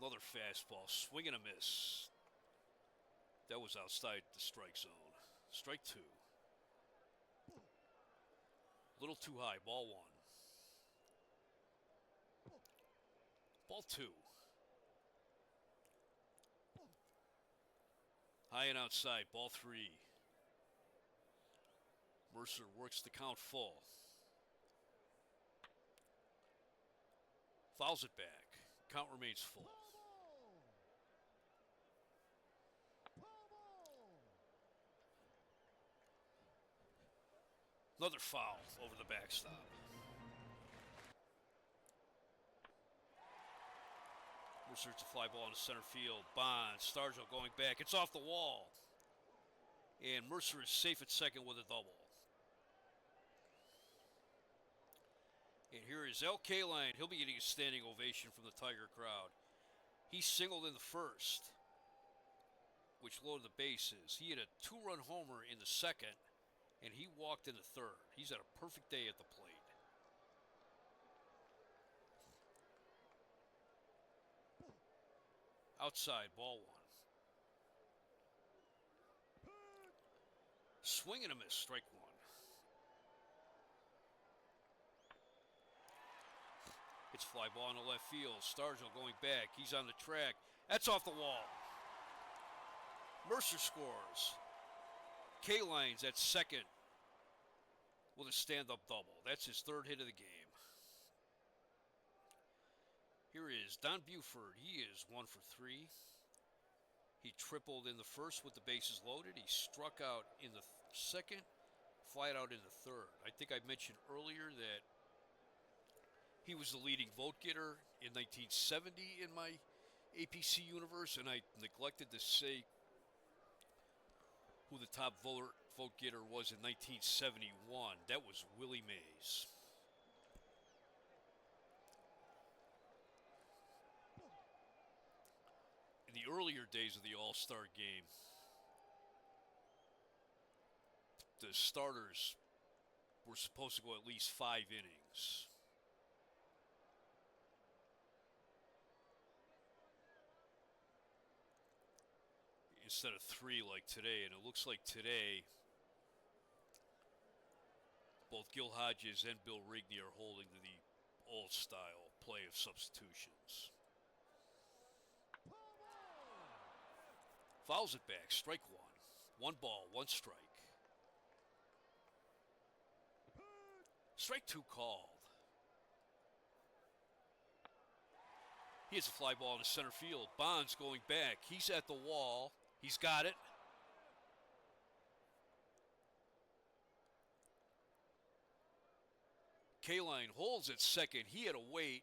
Another fastball, swing and a miss. That was outside the strike zone. Strike 2. A little too high, ball 1. Ball 2. High and outside, ball 3. Mercer works the count full. Fouls it back. Count remains full. Another foul over the backstop. Mercer to fly ball into center field. Bond, Stargell going back. It's off the wall. And Mercer is safe at second with a double. And here is Al Kaline. He'll be getting a standing ovation from the Tiger crowd. He singled in the first, which loaded the bases. He had a 2-run homer in the second, and he walked in the third. He's had a perfect day at the plate. Outside, ball 1. Swing and a miss, strike 1. It's fly ball in the left field. Stargell going back. He's on the track. That's off the wall. Mercer scores. Kaline's at second with a stand-up double. That's his 3rd hit of the game. Here is Don Buford. He is 1 for 3. He tripled in the first with the bases loaded. He struck out in the second, flied out in the third. I think I mentioned earlier that he was the leading vote getter in 1970 in my APC universe, and I neglected to say who the top vote getter was in 1971. That was Willie Mays. In the earlier days of the All-Star game, the starters were supposed to go at least 5 innings. Instead of 3 like today. And it looks like today both Gil Hodges and Bill Rigney are holding to the old-style play of substitutions. Fouls it back, strike 1. 1 ball, 1 strike. Strike 2 called. He hits a fly ball into center field. Bonds going back. He's at the wall. He's got it. Kaline holds at second. He had to wait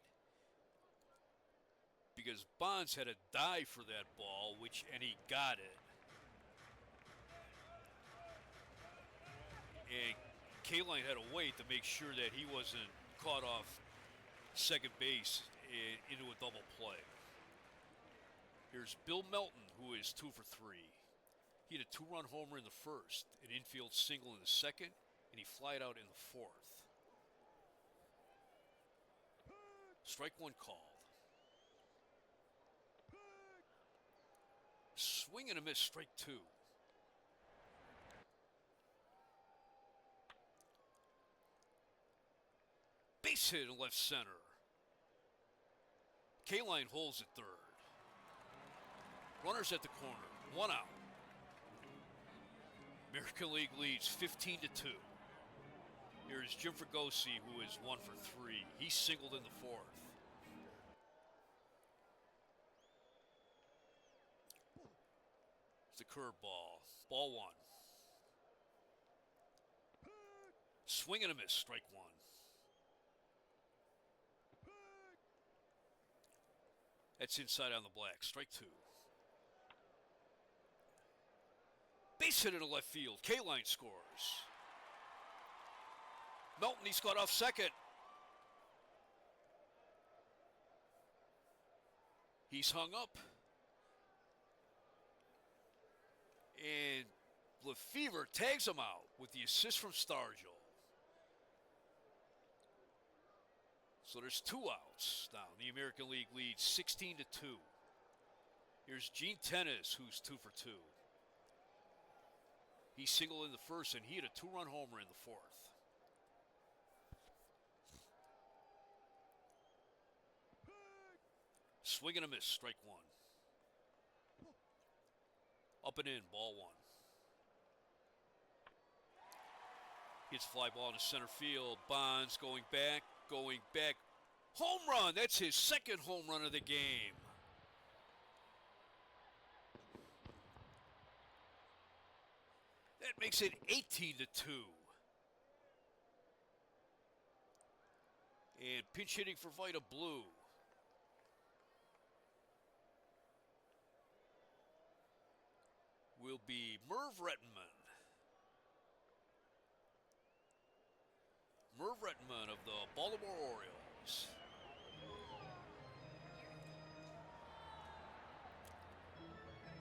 because Bonds had to dive for that ball, and he got it. And Kaline had to wait to make sure that he wasn't caught off second base into a double play. Here's Bill Melton, who is 2 for 3. He had a 2-run homer in the first, an infield single in the second, and he flied out in the fourth. Strike 1 called. Swing and a miss, strike 2. Base hit in left center. Kaline holds at third. Runners at the corner, 1 out. American League leads 15-2. Here's Jim Fregosi, who is 1 for 3. He singled in the fourth. It's a curveball. Ball 1. Swing and a miss, strike 1. That's inside on the black, strike 2. Base hit into left field. Kaline scores. Melton, he's got off second. He's hung up. And Lefevre tags him out with the assist from Stargell. So there's 2 outs now. The American League leads 16-2. Here's Gene Tenace, who's 2 for 2. He singled in the first, and he had a 2-run homer in the fourth. Swing and a miss, strike 1. Up and in, ball 1. Hits fly ball into center field. Bonds going back. Home run! That's his second home run of the game. That makes it 18-2. And pinch hitting for Vida Blue. Will be Merv Rettenman. Merv Rettenman of the Baltimore Orioles.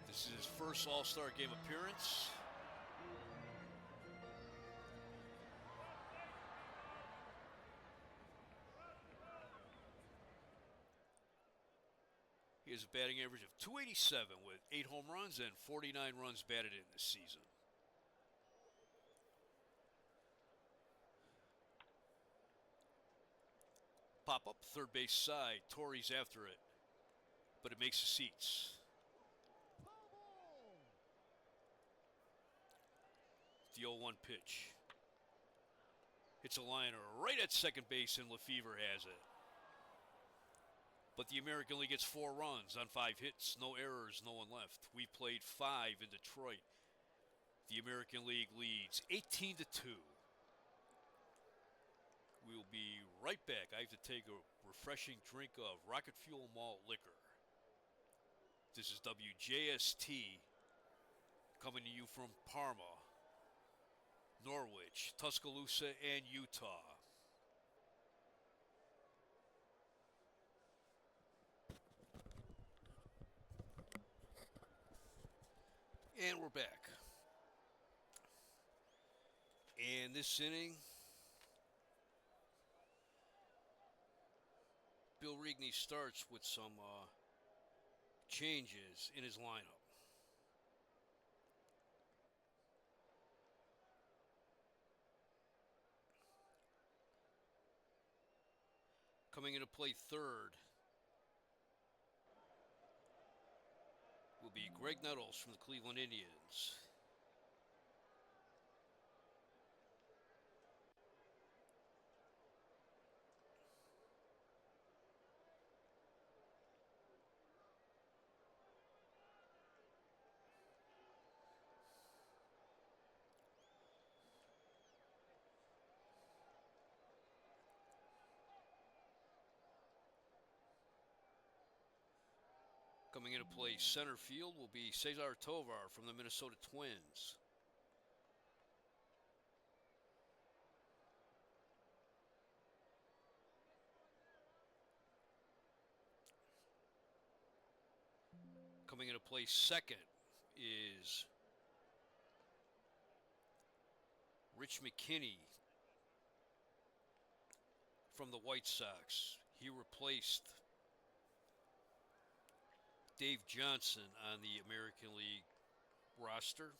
This is his first All-Star Game appearance. He has a batting average of .287 with 8 home runs and 49 runs batted in this season. Pop up, third base side. Torrey's after it, but it makes the seats. The 0-1 pitch. It's a liner right at second base, and Lefevre has it. But the American League gets 4 runs on 5 hits, no errors, no one left. We played 5 in Detroit. The American League leads 18-2. We'll be right back. I have to take a refreshing drink of Rocket Fuel malt liquor. This is WJST coming to you from Parma, Norwich, Tuscaloosa, and Utah. And we're back. And this inning, Bill Rigney starts with some changes in his lineup. Coming in to play third will be Greg Nettles from the Cleveland Indians. Coming in to play center field will be Cesar Tovar from the Minnesota Twins. Coming in to play second is Rich McKinney from the White Sox. He replaced Dave Johnson on the American League roster.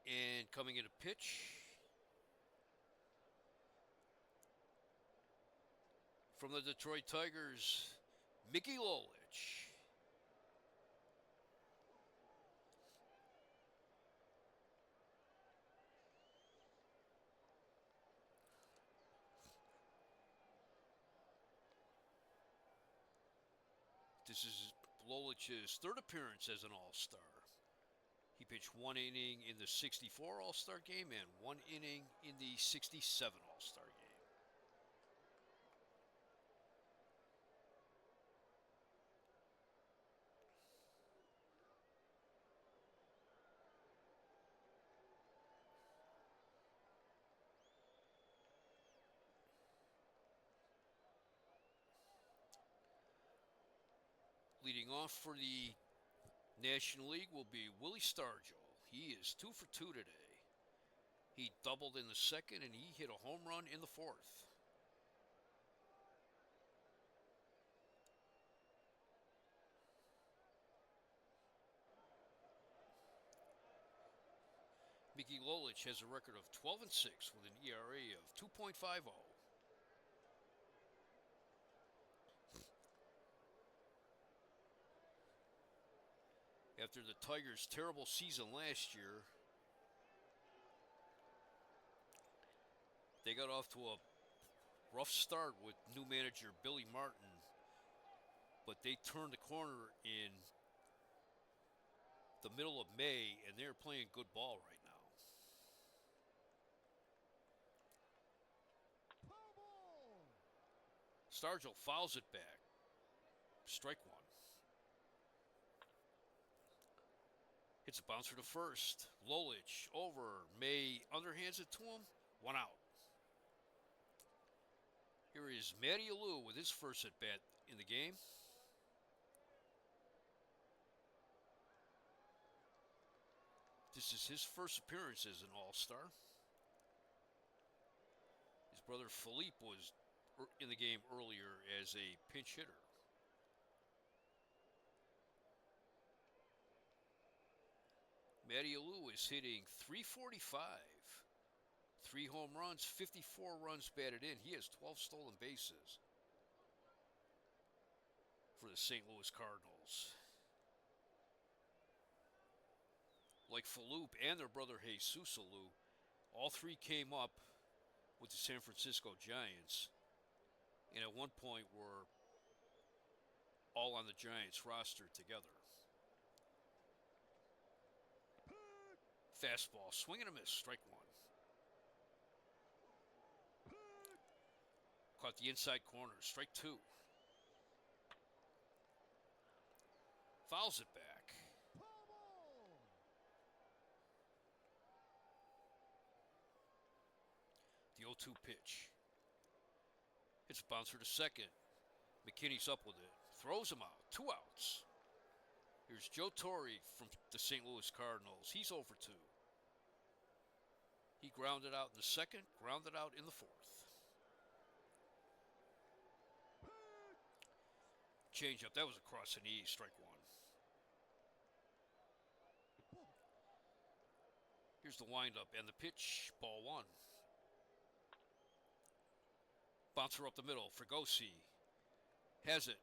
And coming in to pitch from the Detroit Tigers, Mickey Lolich. This is Lolich's third appearance as an All-Star. He pitched 1 inning in the 64 All-Star game and 1 inning in the 67 All-Star game. Leading off for the National League will be Willie Stargell. He is 2 for 2 today. He doubled in the second and he hit a home run in the fourth. Mickey Lolich has a record of 12-6 with an ERA of 2.50. After the Tigers' terrible season last year, they got off to a rough start with new manager Billy Martin, but they turned the corner in the middle of May, and they're playing good ball right now. Stargell fouls it back. Strike one. Hits a bouncer to first. Lolich over. May underhands it to him. 1 out. Here is Matty Alou with his first at bat in the game. This is his first appearance as an All-Star. His brother Philippe was in the game earlier as a pinch hitter. Matty Alou is hitting .345. 3 home runs, 54 runs batted in. He has 12 stolen bases for the St. Louis Cardinals. Like Philippe and their brother Jesus Alou, all three came up with the San Francisco Giants, and at one point were all on the Giants roster together. Fastball, swing and a miss, strike one. Caught the inside corner, strike two. Fouls it back. The 0-2 pitch. It's a bouncer to second. McKinney's up with it. Throws him out. 2 outs. Here's Joe Torre from the St. Louis Cardinals. He's over 2. He grounded out in the second, grounded out in the fourth. Changeup. That was across the knees. Strike one. Here's the windup and the pitch. Ball one. Bouncer up the middle. Fregosi has it.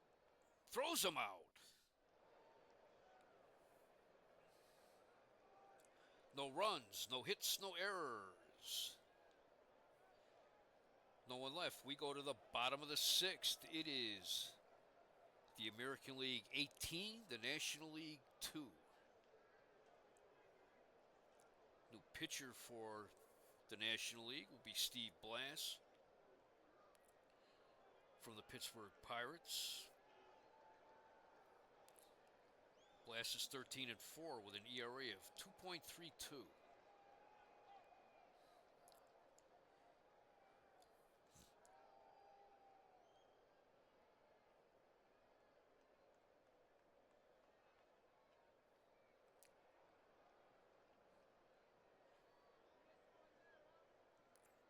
Throws him out. No runs, no hits, no errors. No one left. We go to the bottom of the 6th. It is the American League 18, the National League 2. New pitcher for the National League will be Steve Blass from the Pittsburgh Pirates. Blass is 13-4 with an ERA of 2.32.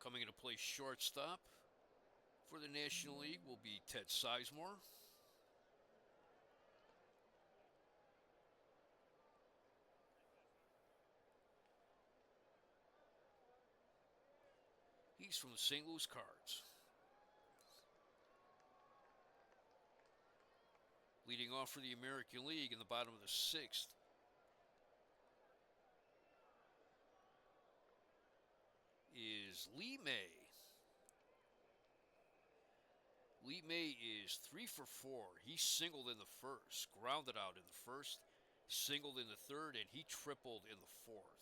Coming into play shortstop for the National League will be Ted Sizemore. He's from the St. Louis Cards. Leading off for the American League in the bottom of the 6th is Lee May. Lee May is 3 for 4. He singled in the first, grounded out in the first, singled in the third, and he tripled in the fourth.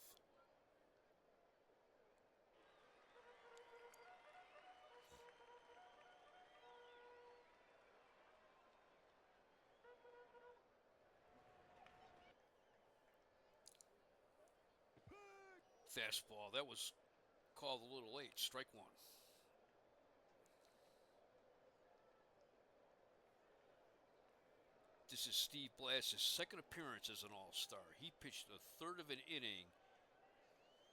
Fastball. That was called a little late. Strike one. This is Steve Blass's second appearance as an All-Star. He pitched a third of an inning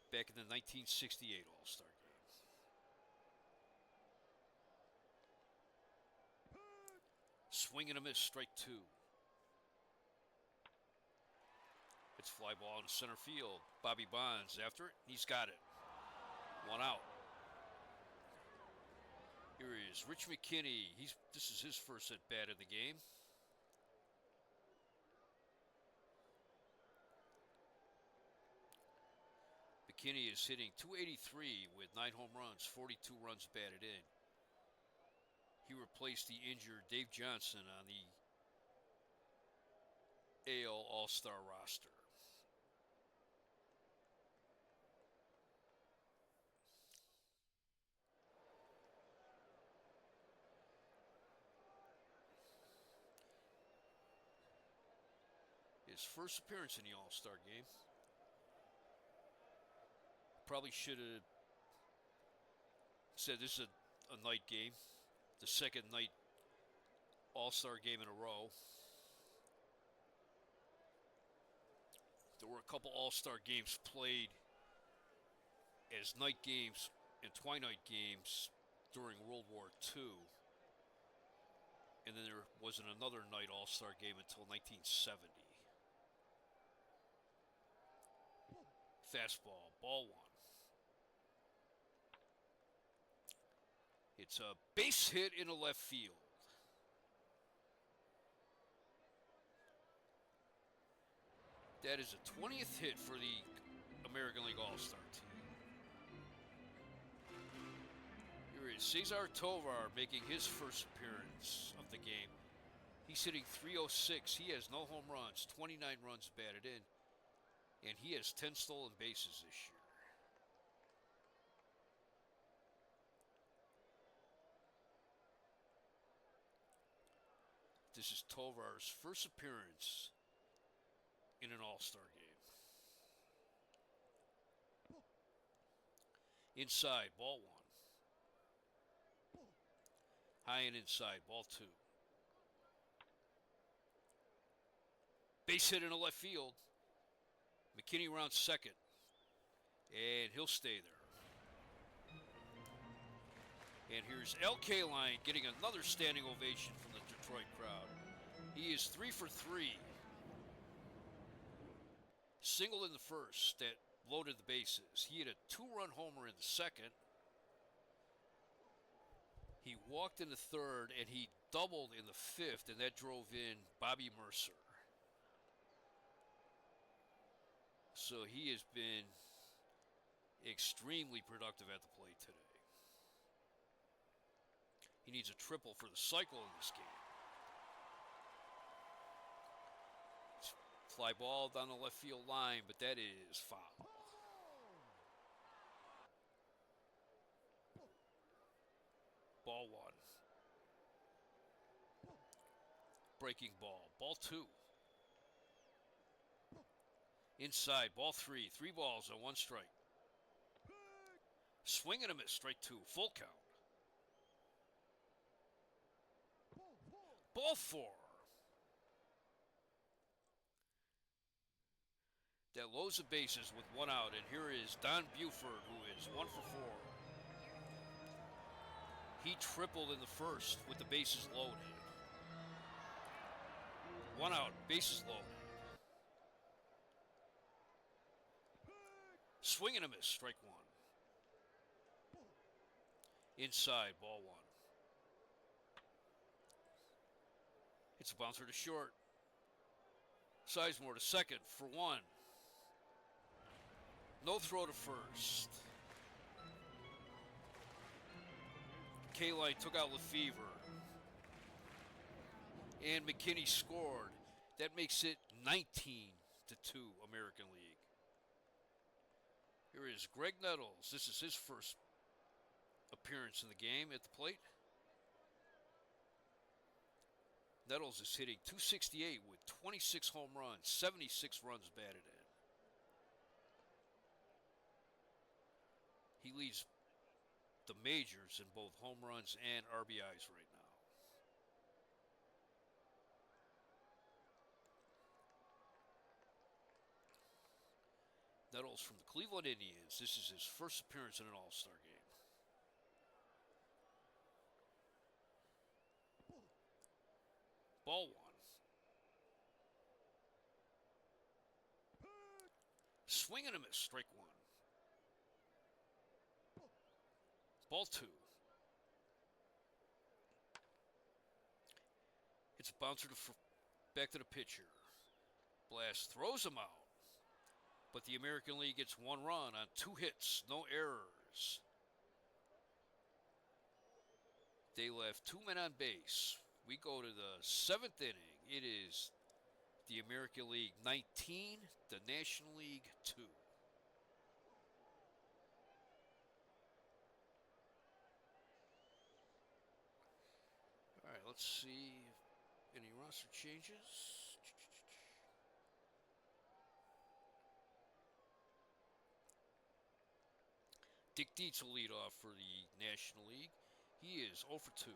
back in the 1968 All-Star game. Swing and a miss, strike two. It's fly ball in center field. Bobby Bonds after it. He's got it. 1 out. Here he is, Rich McKinney. This is his first at bat in the game. McKinney is hitting .283 with 9 home runs, 42 runs batted in. He replaced the injured Dave Johnson on the AL All-Star roster. His first appearance in the All-Star game. Probably should have said this is a night game. The second night All-Star game in a row. There were a couple All-Star games played as night games and twilight games during World War II. And then there wasn't another night All-Star game until 1970. Fastball, ball one. It's a base hit into left field. That is a 20th hit for the American League All-Star team. Here is Cesar Tovar making his first appearance of the game. He's hitting .306. He has no home runs, 29 runs batted in, and he has 10 stolen bases this year. This is Tovar's first appearance in an All-Star game. Inside, ball one. High and inside, ball two. Base hit into left field. McKinney rounds second. And he'll stay there. And here's Al Kaline getting another standing ovation from the Detroit crowd. He is 3 for 3. Singled in the first that loaded the bases. He hit a 2-run homer in the second. He walked in the third, and he doubled in the fifth, and that drove in Bobby Mercer. So he has been extremely productive at the plate today. He needs a triple for the cycle in this game. Fly ball down the left field line, but that is foul. Ball one. Breaking ball. Ball two. Inside. Ball three. 3 balls and 1 strike. Swing and a miss. Strike 2. Full count. Ball 4. That loads the bases with 1 out. And here is Don Buford, who is 1 for 4. He tripled in the first with the bases loaded. 1 out, bases loaded. Swing and a miss, strike 1. Inside, ball 1. It's a bouncer to short. Sizemore to second for 1. No throw to first. Kaline took out Lefevre. And McKinney scored. That makes it 19-2 American League. Here is Greg Nettles. This is his first appearance in the game at the plate. Nettles is hitting .268 with 26 home runs, 76 runs batted in. He leads the majors in both home runs and RBIs right now. Nettles from the Cleveland Indians. This is his first appearance in an All-Star game. Ball 1. Swing and a miss, strike 1. Ball 2. It's a bouncer back to the pitcher. Blast throws him out. But the American League gets 1 run on 2 hits, no errors. They left 2 men on base. We go to the 7th inning. It is the American League 19, the National League 2. All right, let's see any roster changes. Dick Dietz will lead off for the National League. He is 0 for 2.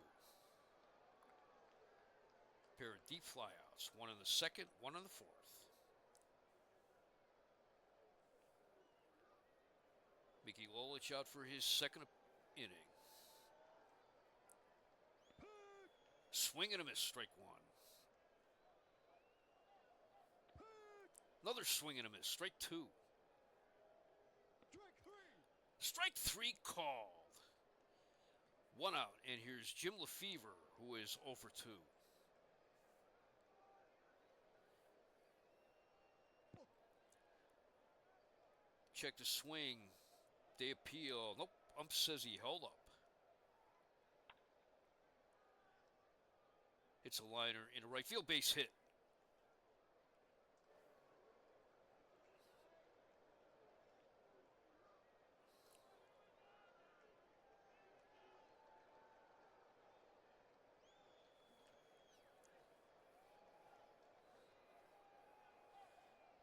Pair of deep flyouts, 1 in the 2nd, 1 in the 4th. Mickey Lolich out for his 2nd inning. Swing and a miss, strike one. Another swing and a miss, strike two. Strike three called. One out, and here's Jim Lefevre, who is 0 for 2. Check the swing. They appeal. Nope, ump says he held up. It's a liner in a right field, base hit.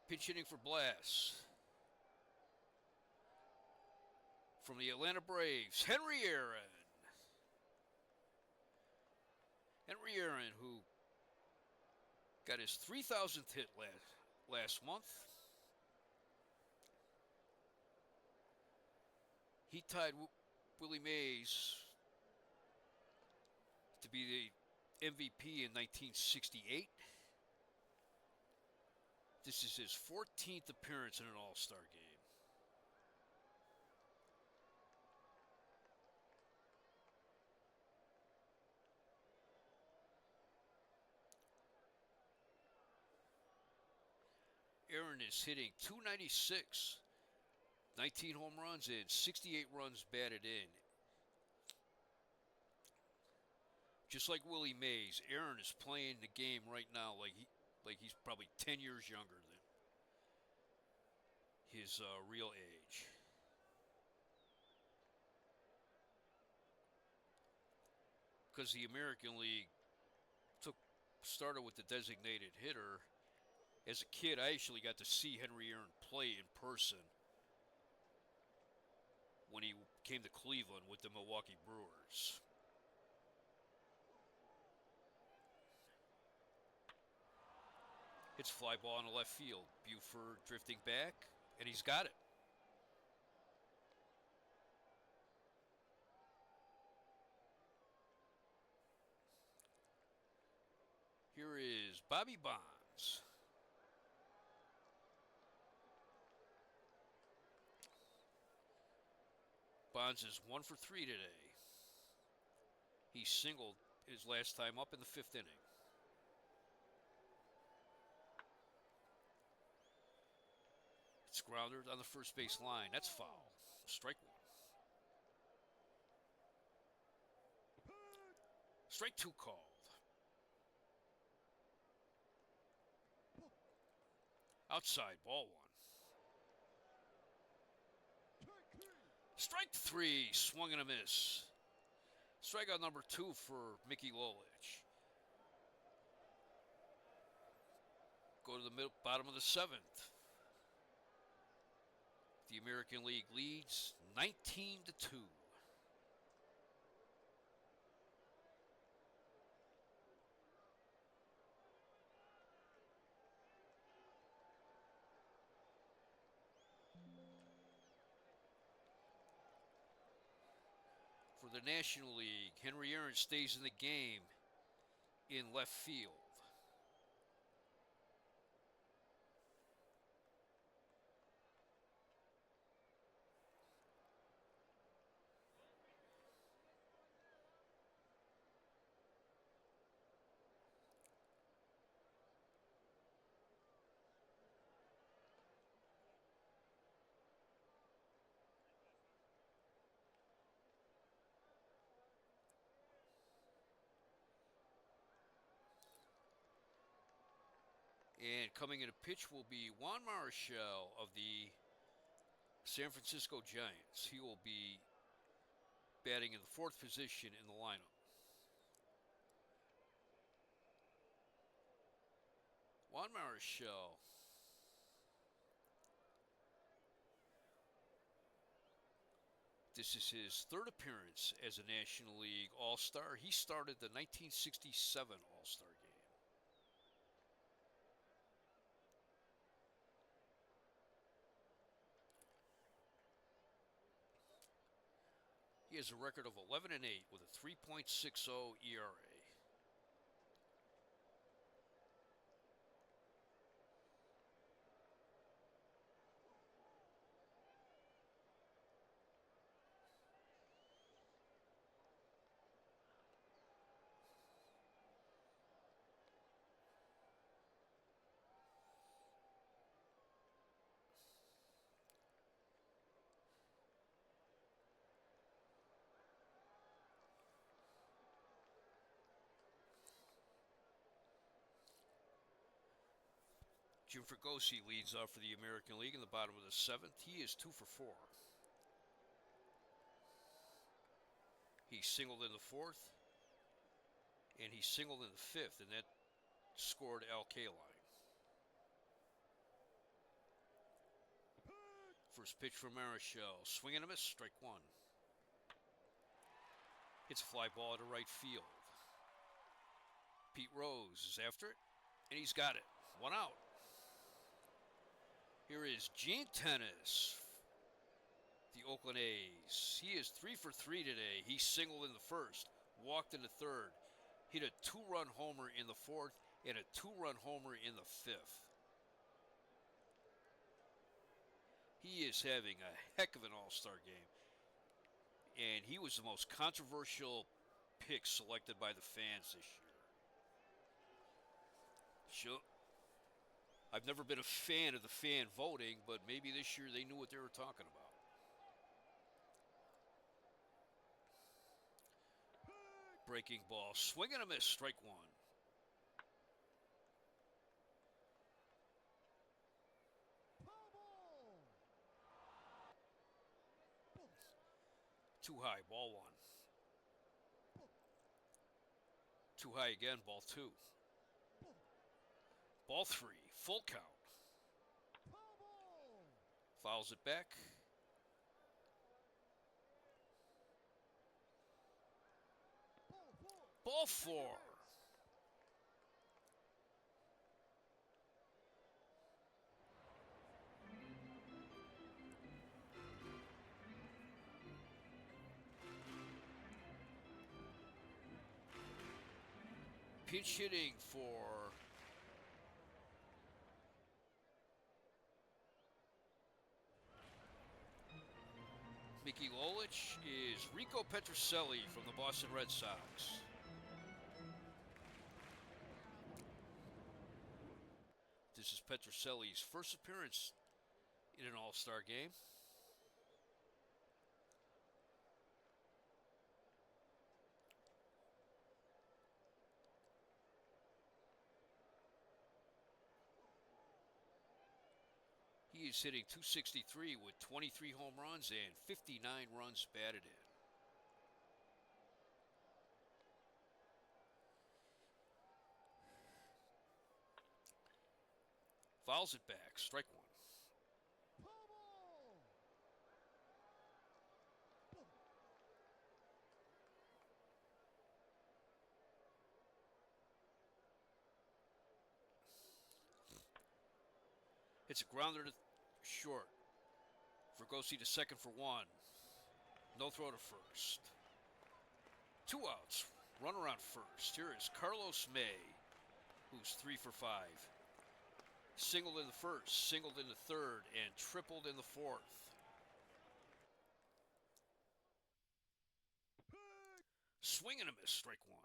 Pinch hitting for Blas. From the Atlanta Braves, Henry Aaron. Henry Aaron, who got his 3,000th hit last month. He tied Willie Mays to be the MVP in 1968. This is his 14th appearance in an All-Star game. Aaron is hitting .296, 19 home runs and 68 runs batted in. Just like Willie Mays, Aaron is playing the game right now like he's probably 10 years younger than his real age. Because the American League started with the designated hitter. As a kid, I actually got to see Henry Aaron play in person when he came to Cleveland with the Milwaukee Brewers. Hits fly ball in the left field. Buford drifting back, and he's got it. Here is Bobby Bonds. Bonds is 1 for 3 today. He singled his last time up in the 5th inning. It's grounded on the first base line. That's foul. Strike one. Strike two called. Outside, ball one. Strike three, swung and a miss. Strikeout number 2 for Mickey Lolich. Go to the bottom of the 7th. The American League leads 19-2. For the National League, Henry Aaron stays in the game in left field. And coming in to pitch will be Juan Marichal of the San Francisco Giants. He will be batting in the 4th position in the lineup. Juan Marichal. This is his 3rd appearance as a National League All-Star. He started the 1967 All-Star game. He has a record of 11-8 with a 3.60 ERA. Jim Fregosi leads off for the American League in the bottom of the seventh. He is 2 for 4. He singled in the fourth, and he singled in the fifth, and that scored Al Kaline. First pitch from Marichal. Swing and a miss, strike one. Hits a fly ball to right field. Pete Rose is after it, and he's got it. One out. Here is Gene Tenace, the Oakland A's. He is 3 for 3 today. He singled in the first, walked in the third, hit a 2-run homer in the fourth, and a 2-run homer in the fifth. He is having a heck of an all-star game. And he was the most controversial pick selected by the fans this year. Sure. I've never been a fan of the fan voting, but maybe this year they knew what they were talking about. Breaking ball, swing and a miss, strike one. Too high, ball one. Too high again, ball two. Ball three, full count. Fouls it back. Ball four. Pinch hitting for Mickey Lolich is Rico Petrocelli from the Boston Red Sox. This is Petrocelli's first appearance in an All-Star game. He is hitting .263 with 23 home runs and 59 runs batted in. Fouls it back, strike one. It's a grounder to short. Fregosi to second for one. No throw to first. 2 outs. Runner on first. Here is Carlos May, who's 3 for 5. Singled in the first, singled in the third, and tripled in the fourth. Swing and a miss, strike one.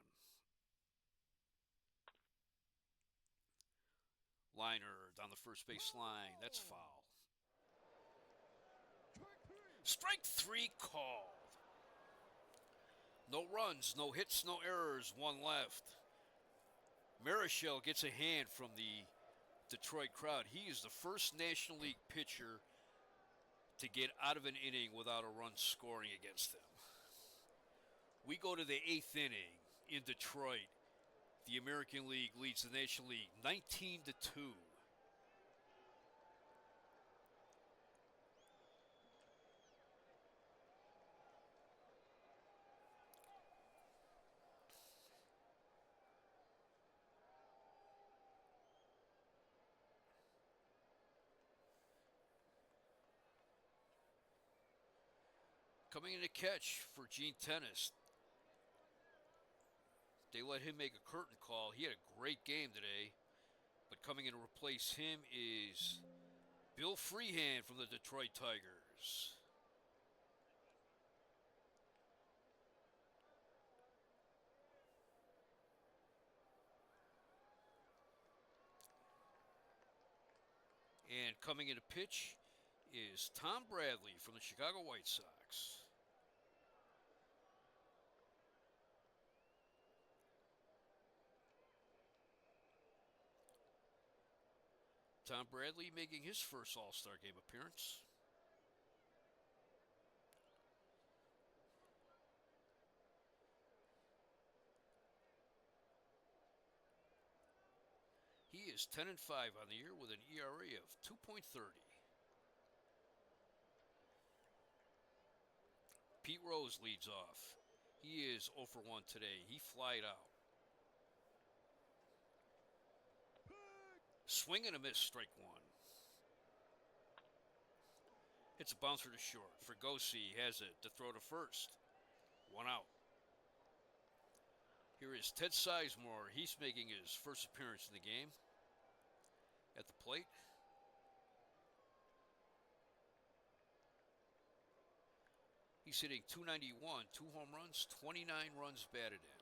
Liner down the first base line. That's foul. Strike three called. No runs, no hits, no errors, one left. Marichal gets a hand from the Detroit crowd. He is the first National League pitcher to get out of an inning without a run scoring against them. We go to the 8th inning in Detroit. The American League leads the National League 19-2. Coming in to catch for Gene Tenace. They let him make a curtain call. He had a great game today. But coming in to replace him is Bill Freehan from the Detroit Tigers. And coming in to pitch is Tom Bradley from the Chicago White Sox. Tom Bradley making his first All-Star Game appearance. He is 10-5 on the year with an ERA of 2.30. Pete Rose leads off. He is 0 for 1 today. He flied out. Swing and a miss, strike one. It's a bouncer to short. Fregosi has it to throw to first. One out. Here is Ted Sizemore. He's making his first appearance in the game at the plate. He's hitting .291, 2 home runs, 29 runs batted in.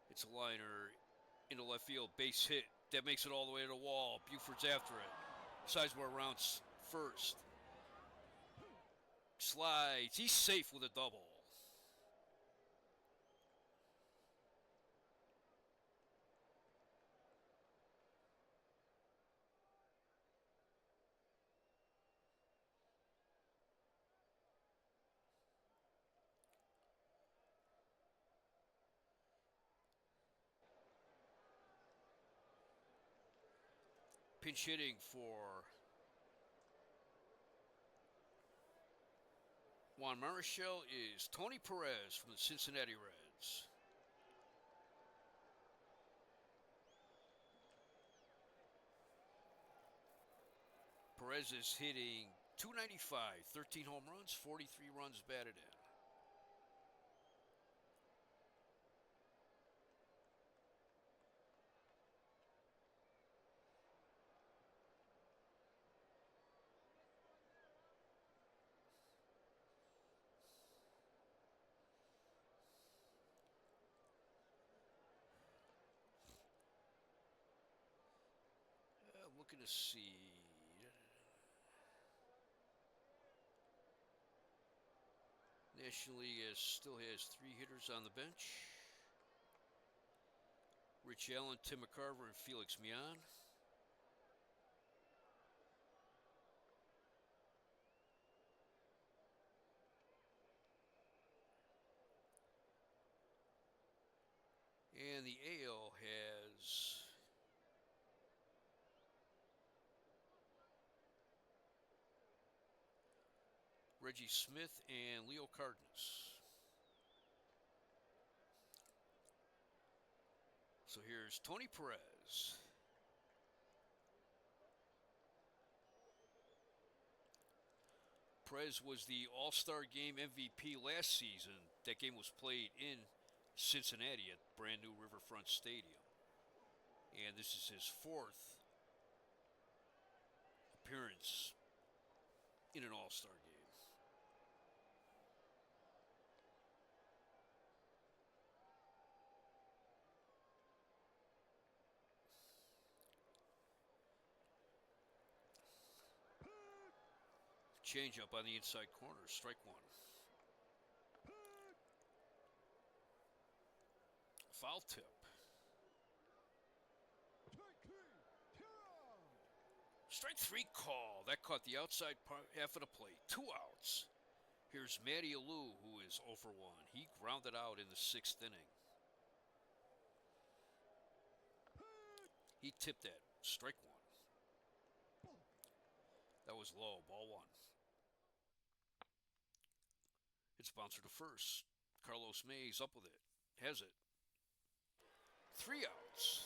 It's a liner into left field, base hit. That makes it all the way to the wall. Buford's after it. Sizemore rounds first. Slides. He's safe with a double. Pinch hitting for Juan Marichal is Tony Perez from the Cincinnati Reds. Perez is hitting .295, 13 home runs, 43 runs batted in. Looking to see. National League still has 3 hitters on the bench. Rich Allen, Tim McCarver, and Felix Mian. And the AL has Reggie Smith and Leo Cardenas. So here's Tony Perez. Perez was the All-Star Game MVP last season. That game was played in Cincinnati at brand new Riverfront Stadium. And this is his 4th appearance in an All-Star game. Changeup on the inside corner, strike one. Foul tip. Strike 3 call. That caught the outside half of the plate. 2 outs. Here's Matty Alou, who is 0 for 1. He grounded out in the 6th inning. He tipped that. Strike 1. That was low. Ball 1. It's bouncer to first. Carlos Mays up with it. Has it. 3 outs.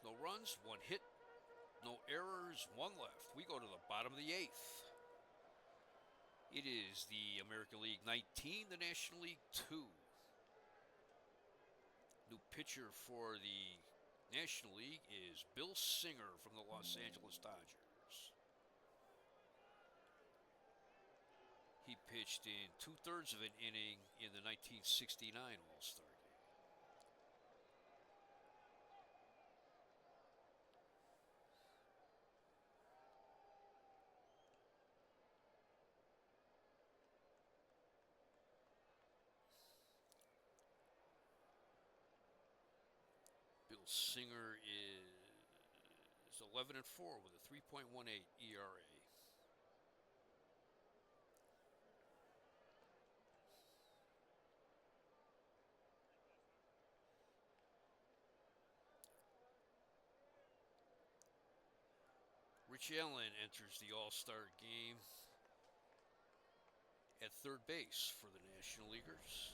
No runs, 1 hit, no errors, 1 left. We go to the bottom of the 8th. It is the American League 19, the National League 2. New pitcher for the National League is Bill Singer from the Los Angeles Dodgers. He pitched in 2/3 of an inning in the 1969 All-Star Game. Michael Singer is 11-4 with a 3.18 ERA. Rich Allen enters the All-Star game at third base for the National Leaguers.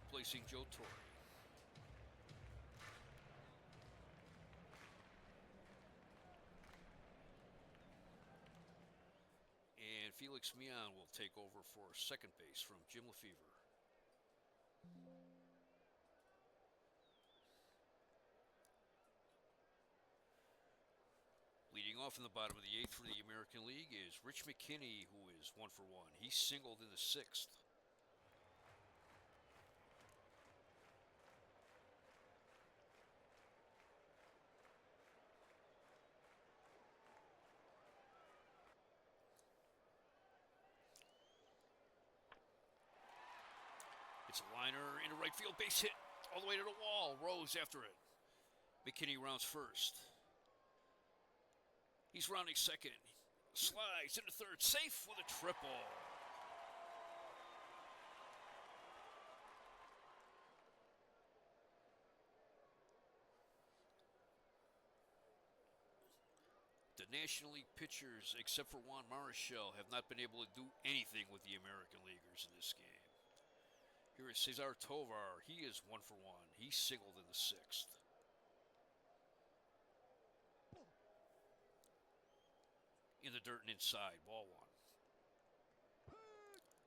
Replacing Joe Torre. And Felix Mian will take over for second base from Jim Lefevre. Leading off in the bottom of the eighth for the American League is Rich McKinney, who is 1-for-1. He singled in the sixth. It's a liner in a right field, base hit all the way to the wall. Rose after it. McKinney rounds first. He's rounding second. Slides into third, safe with a triple. The National League pitchers, except for Juan Marichal, have not been able to do anything with the American Leaguers in this game. Here is Cesar Tovar. He is 1-for-1. He singled in the sixth. In the dirt and inside, ball one.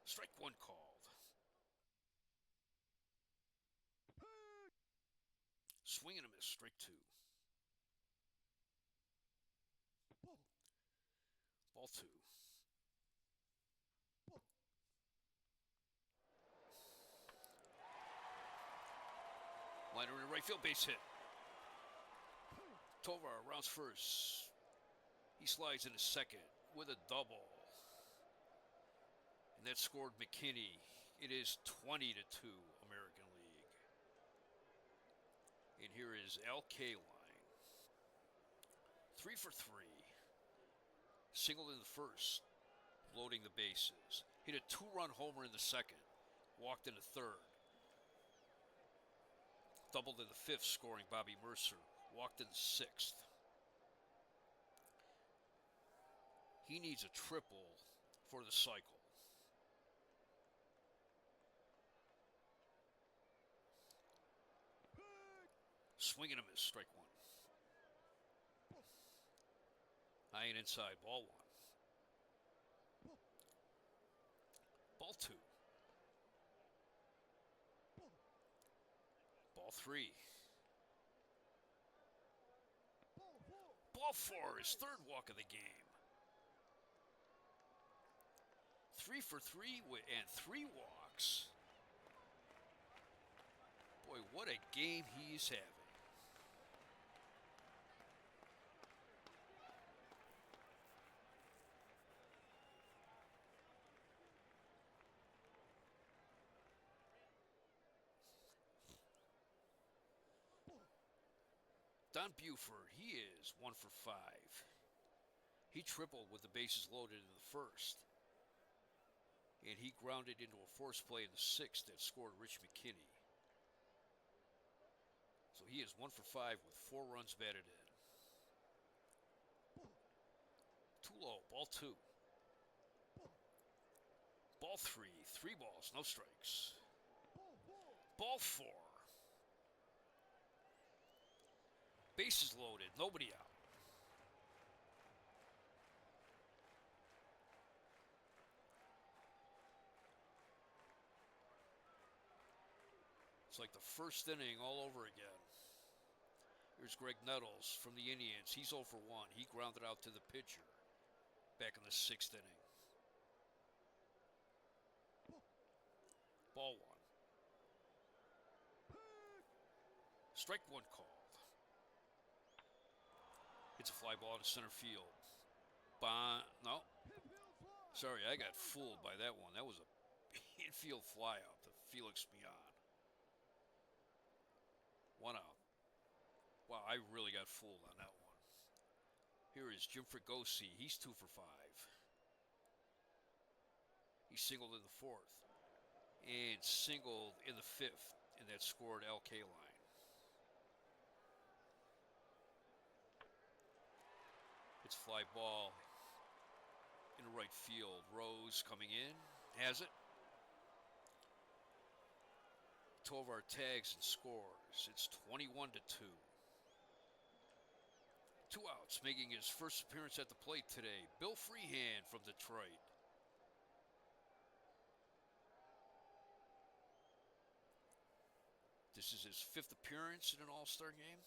Strike one called. Swing and a miss, strike two. Ball two. Liner in right field, base hit. Tovar rounds first. He slides into second with a double. And that scored McKinney. It is 20-2 American League. And here is Al Kaline. 3 for 3. Singled in the first, loading the bases. Hit a 2-run homer in the second. Walked in the third. Doubled in the fifth, scoring Bobby Mercer. Walked in the sixth. He needs a triple for the cycle. Swing and a miss, strike one. High and inside, ball one. Ball two. Ball three. Ball four, his third walk of the game. 3 for 3 and 3 walks. Boy, what a game he's having. Don Buford, he is 1 for 5. He tripled with the bases loaded in the first. And he grounded into a force play in the sixth that scored Rich McKinney. So he is 1 for 5 with 4 runs batted in. Too low, ball two. Ball three, 3 balls, no strikes. Ball four. Bases loaded, nobody out. It's like the first inning all over again. Here's Greg Nettles from the Indians. He's 0 for 1. He grounded out to the pitcher back in the 6th inning. Ball one. Strike one called. It's a fly ball to center field. No. Sorry, I got fooled by that one. That was a Infield flyout to Felix Mian. 1 out. Wow, I really got fooled on that one. Here is Jim Fregosi. He's 2 for 5. He singled in the 4th and singled in the 5th, and that scored Al Kaline. It's fly ball in the right field. Rose coming in, has it. Tovar tags and scores. It's 21-2. 2 outs, making his first appearance at the plate today. Bill Freehan from Detroit. This is his 5th appearance in an All-Star game.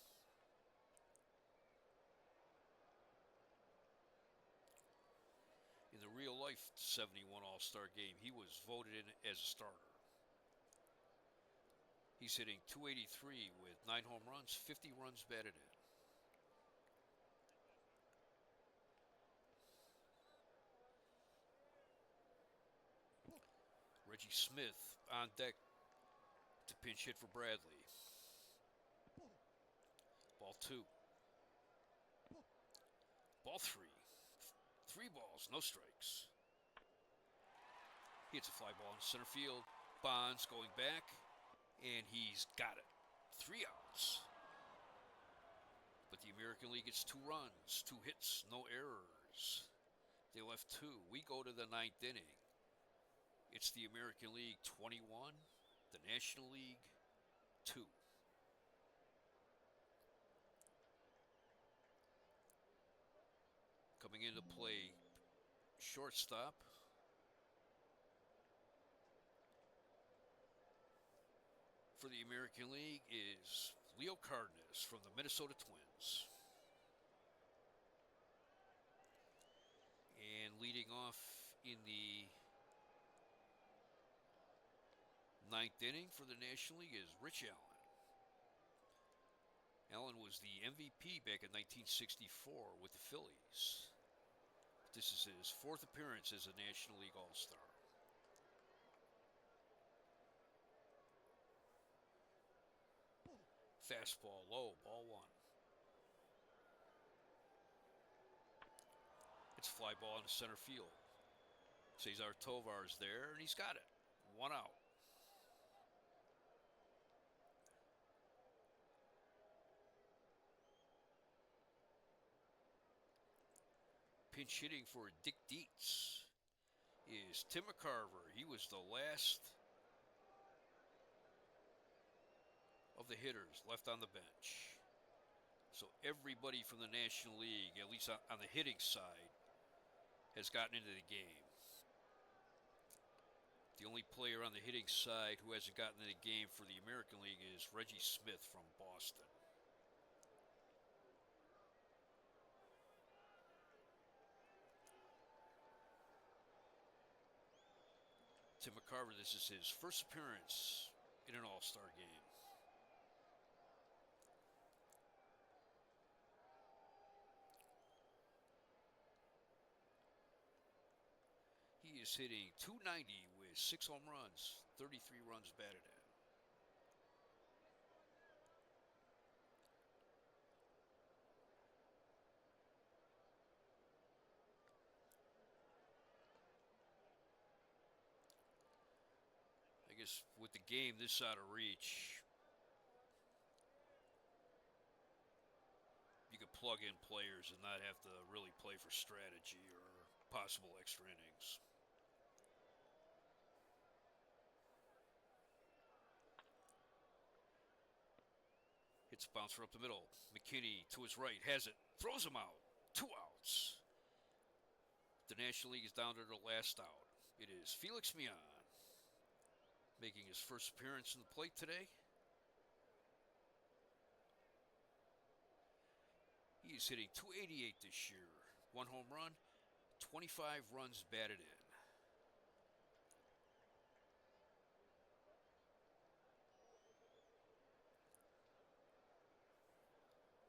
In the real-life 71 All-Star game, he was voted in as a starter. He's hitting .283 with 9 home runs, 50 runs batted in. Reggie Smith on deck to pinch hit for Bradley. Ball 2. Ball 3. 3 balls, no strikes. He hits a fly ball in center field. Bonds going back, and he's got it. 3 outs. But the American League gets 2 runs, 2 hits, no errors. They left 2. We go to the 9th inning. It's the American League 21, the National League 2. Coming into play, shortstop. For the American League is Leo Cardenas from the Minnesota Twins. And leading off in the 9th inning for the National League is Rich Allen. Allen was the MVP back in 1964 with the Phillies. This is his 4th appearance as a National League All-Star. Fastball low, ball 1. It's fly ball in center field. Cesar Tovar's there, and he's got it. 1 out. Pinch hitting for Dick Dietz is Tim McCarver. He was the last of the hitters left on the bench. So everybody from the National League, at least on the hitting side, has gotten into the game. The only player on the hitting side who hasn't gotten in the game for the American League is Reggie Smith from Boston. Tim McCarver, this is his first appearance in an All-Star game. He is hitting .290 with 6 home runs, 33 runs batted in. I guess with the game this out of reach, you could plug in players and not have to really play for strategy or possible extra innings. Hits bouncer up the middle. McKinney to his right, has it, throws him out. 2 outs. The National League is down to their last out. It is Felix Mian making his first appearance in the plate today. He is hitting .288 this year. 1 home run, 25 runs batted in.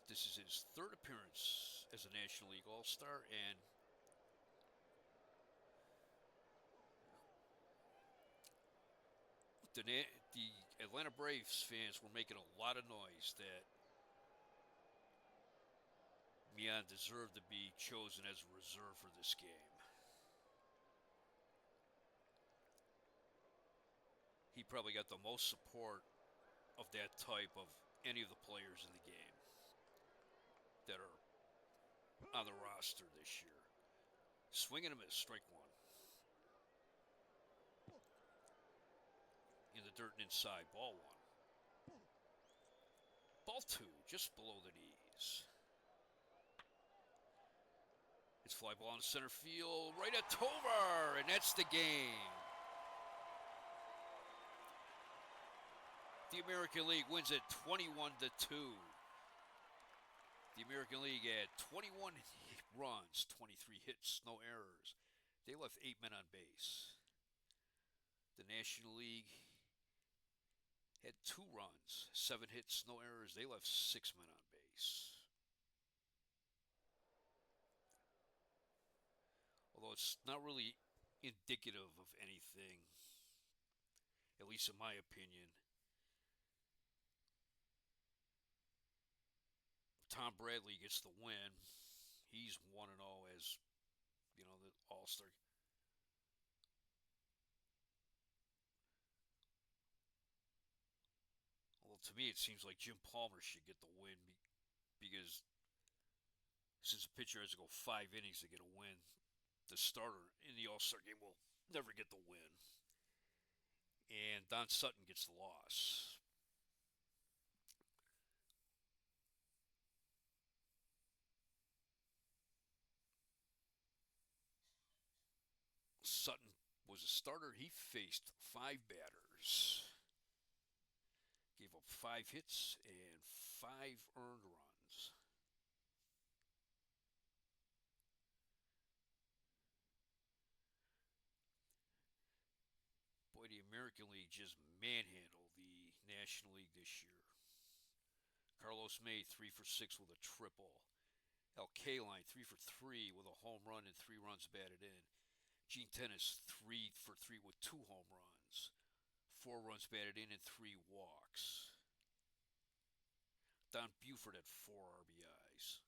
This is his 3rd appearance as a National League All-Star, and The Atlanta Braves fans were making a lot of noise that Mian deserved to be chosen as a reserve for this game. He probably got the most support of that type of any of the players in the game that are on the roster this year. Swing and a miss, strike one. In the dirt and inside, ball one. Ball two, just below the knees. It's fly ball in center field, right at Tovar, and that's the game. The American League wins it 21-2. The American League had 21 runs, 23 hits, no errors. They left 8 men on base. The National League had 2 runs, 7 hits, no errors. They left 6 men on base. Although it's not really indicative of anything, at least in my opinion. Tom Bradley gets the win. He's 1-0 as, the All-Star. Although to me it seems like Jim Palmer should get the win because since a pitcher has to go 5 innings to get a win, the starter in the All-Star game will never get the win. And Don Sutton gets the loss. Sutton was a starter. He faced 5 batters. Gave up 5 hits and 5 earned runs. Boy, the American League just manhandled the National League this year. Carlos May, 3 for 6 with a triple. Al Kaline, 3 for 3 with a home run and 3 runs batted in. Gene Tenace, 3 for 3 with 2 home runs, 4 runs batted in, and 3 walks. Don Buford had 4 RBIs.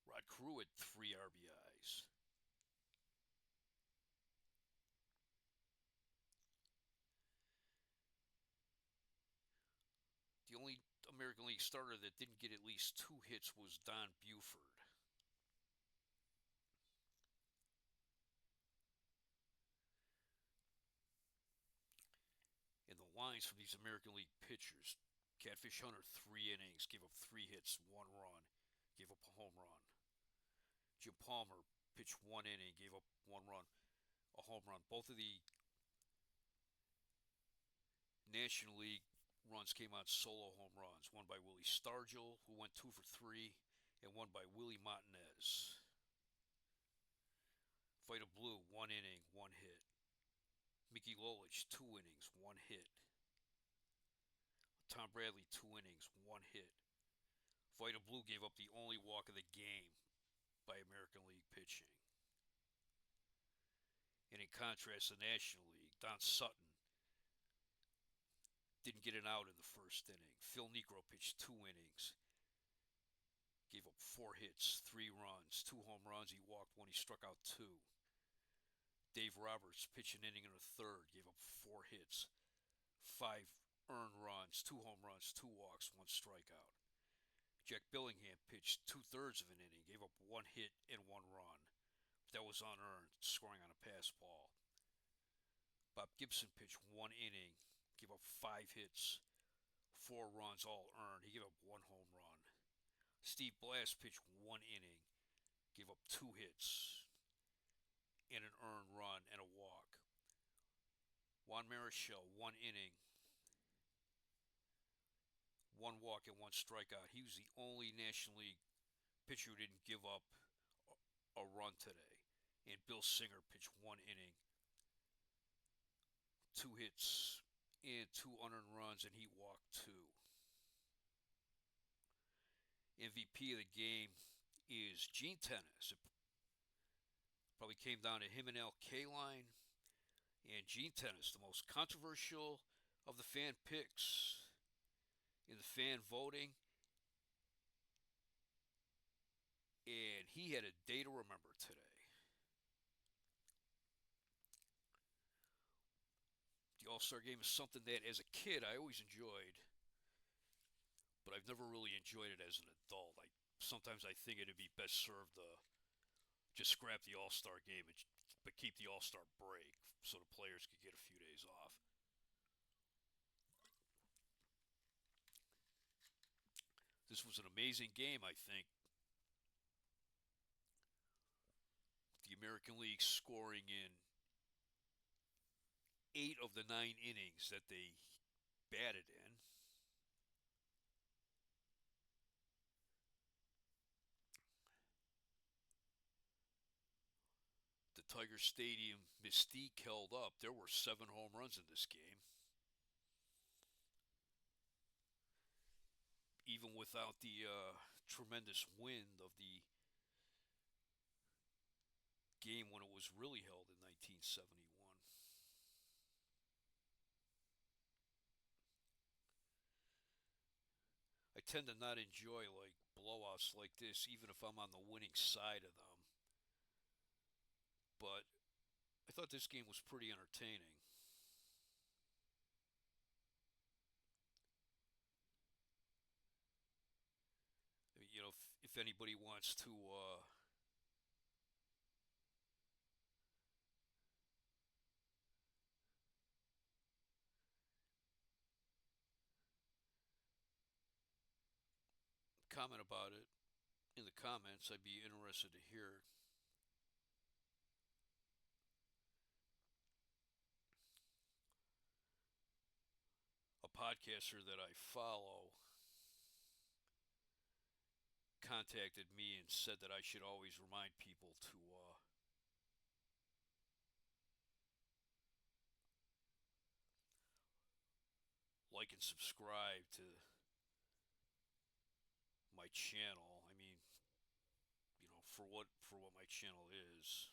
Rod Carew had 3 RBIs. The only American League starter that didn't get at least 2 hits was Don Buford. And the lines from these American League pitchers: Catfish Hunter, 3 innings, gave up 3 hits, 1 run, gave up a home run. Jim Palmer pitched 1 inning, gave up 1 run, a home run. Both of the National League runs came on solo home runs. One by Willie Stargell, who went 2 for 3, and one by Willie Montanez. Vida Blue, 1 inning, 1 hit. Mickey Lolich, 2 innings, 1 hit. Tom Bradley, 2 innings, 1 hit. Vida Blue gave up the only walk of the game by American League pitching. And in contrast, the National League, Don Sutton didn't get an out in the first inning. Phil Niekro pitched 2 innings, gave up 4 hits, 3 runs, 2 home runs. He walked 1, he struck out 2. Dave Roberts pitched an inning in the third, gave up 4 hits, 5 earned runs, 2 home runs, 2 walks, 1 strikeout. Jack Billingham pitched 2/3 of an inning, gave up 1 hit and 1 run. That was unearned, scoring on a pass ball. Bob Gibson pitched 1 inning, gave up 5 hits, 4 runs, all earned. He gave up 1 home run. Steve Blass pitched 1 inning, gave up 2 hits and an earned run and a walk. Juan Marichal, 1 inning, 1 walk and 1 strikeout. He was the only National League pitcher who didn't give up a run today. And Bill Singer pitched 1 inning, 2 hits and 2 unearned runs, and he walked 2. MVP of the game is Gene Tenace. It probably came down to him and Al Kaline. And Gene Tennis, the most controversial of the fan picks in the fan voting, and he had a day to remember today. The All Star game is something that, as a kid, I always enjoyed, but I've never really enjoyed it as an adult. Sometimes I think it'd be best served to just scrap the All Star game, but keep the All Star break so the players could get a few days off. This was an amazing game, I think. The American League scoring in 8 of the 9 innings that they batted in. The Tiger Stadium mystique held up. There were 7 home runs in this game. Even without the tremendous wind of the game when it was really held in 1971. I tend to not enjoy blowouts like this, even if I'm on the winning side of them. But I thought this game was pretty entertaining. I mean, if anybody wants to comment about it in the comments, I'd be interested to hear. A podcaster that I follow contacted me and said that I should always remind people to like and subscribe to my channel. I mean, for what my channel is.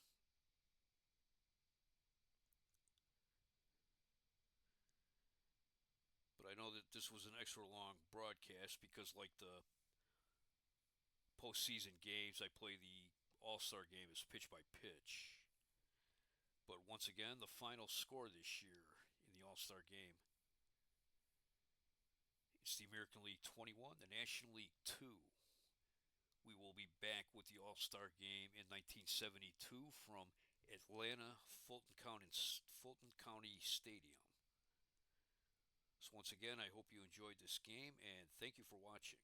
But I know that this was an extra long broadcast because, like the postseason games, I play the All Star game as pitch by pitch. But once again, the final score this year in the All Star game, it's the American League 21, the National League 2. We will be back with the All Star game in 1972 from Atlanta Fulton County Stadium. So once again, I hope you enjoyed this game, and thank you for watching.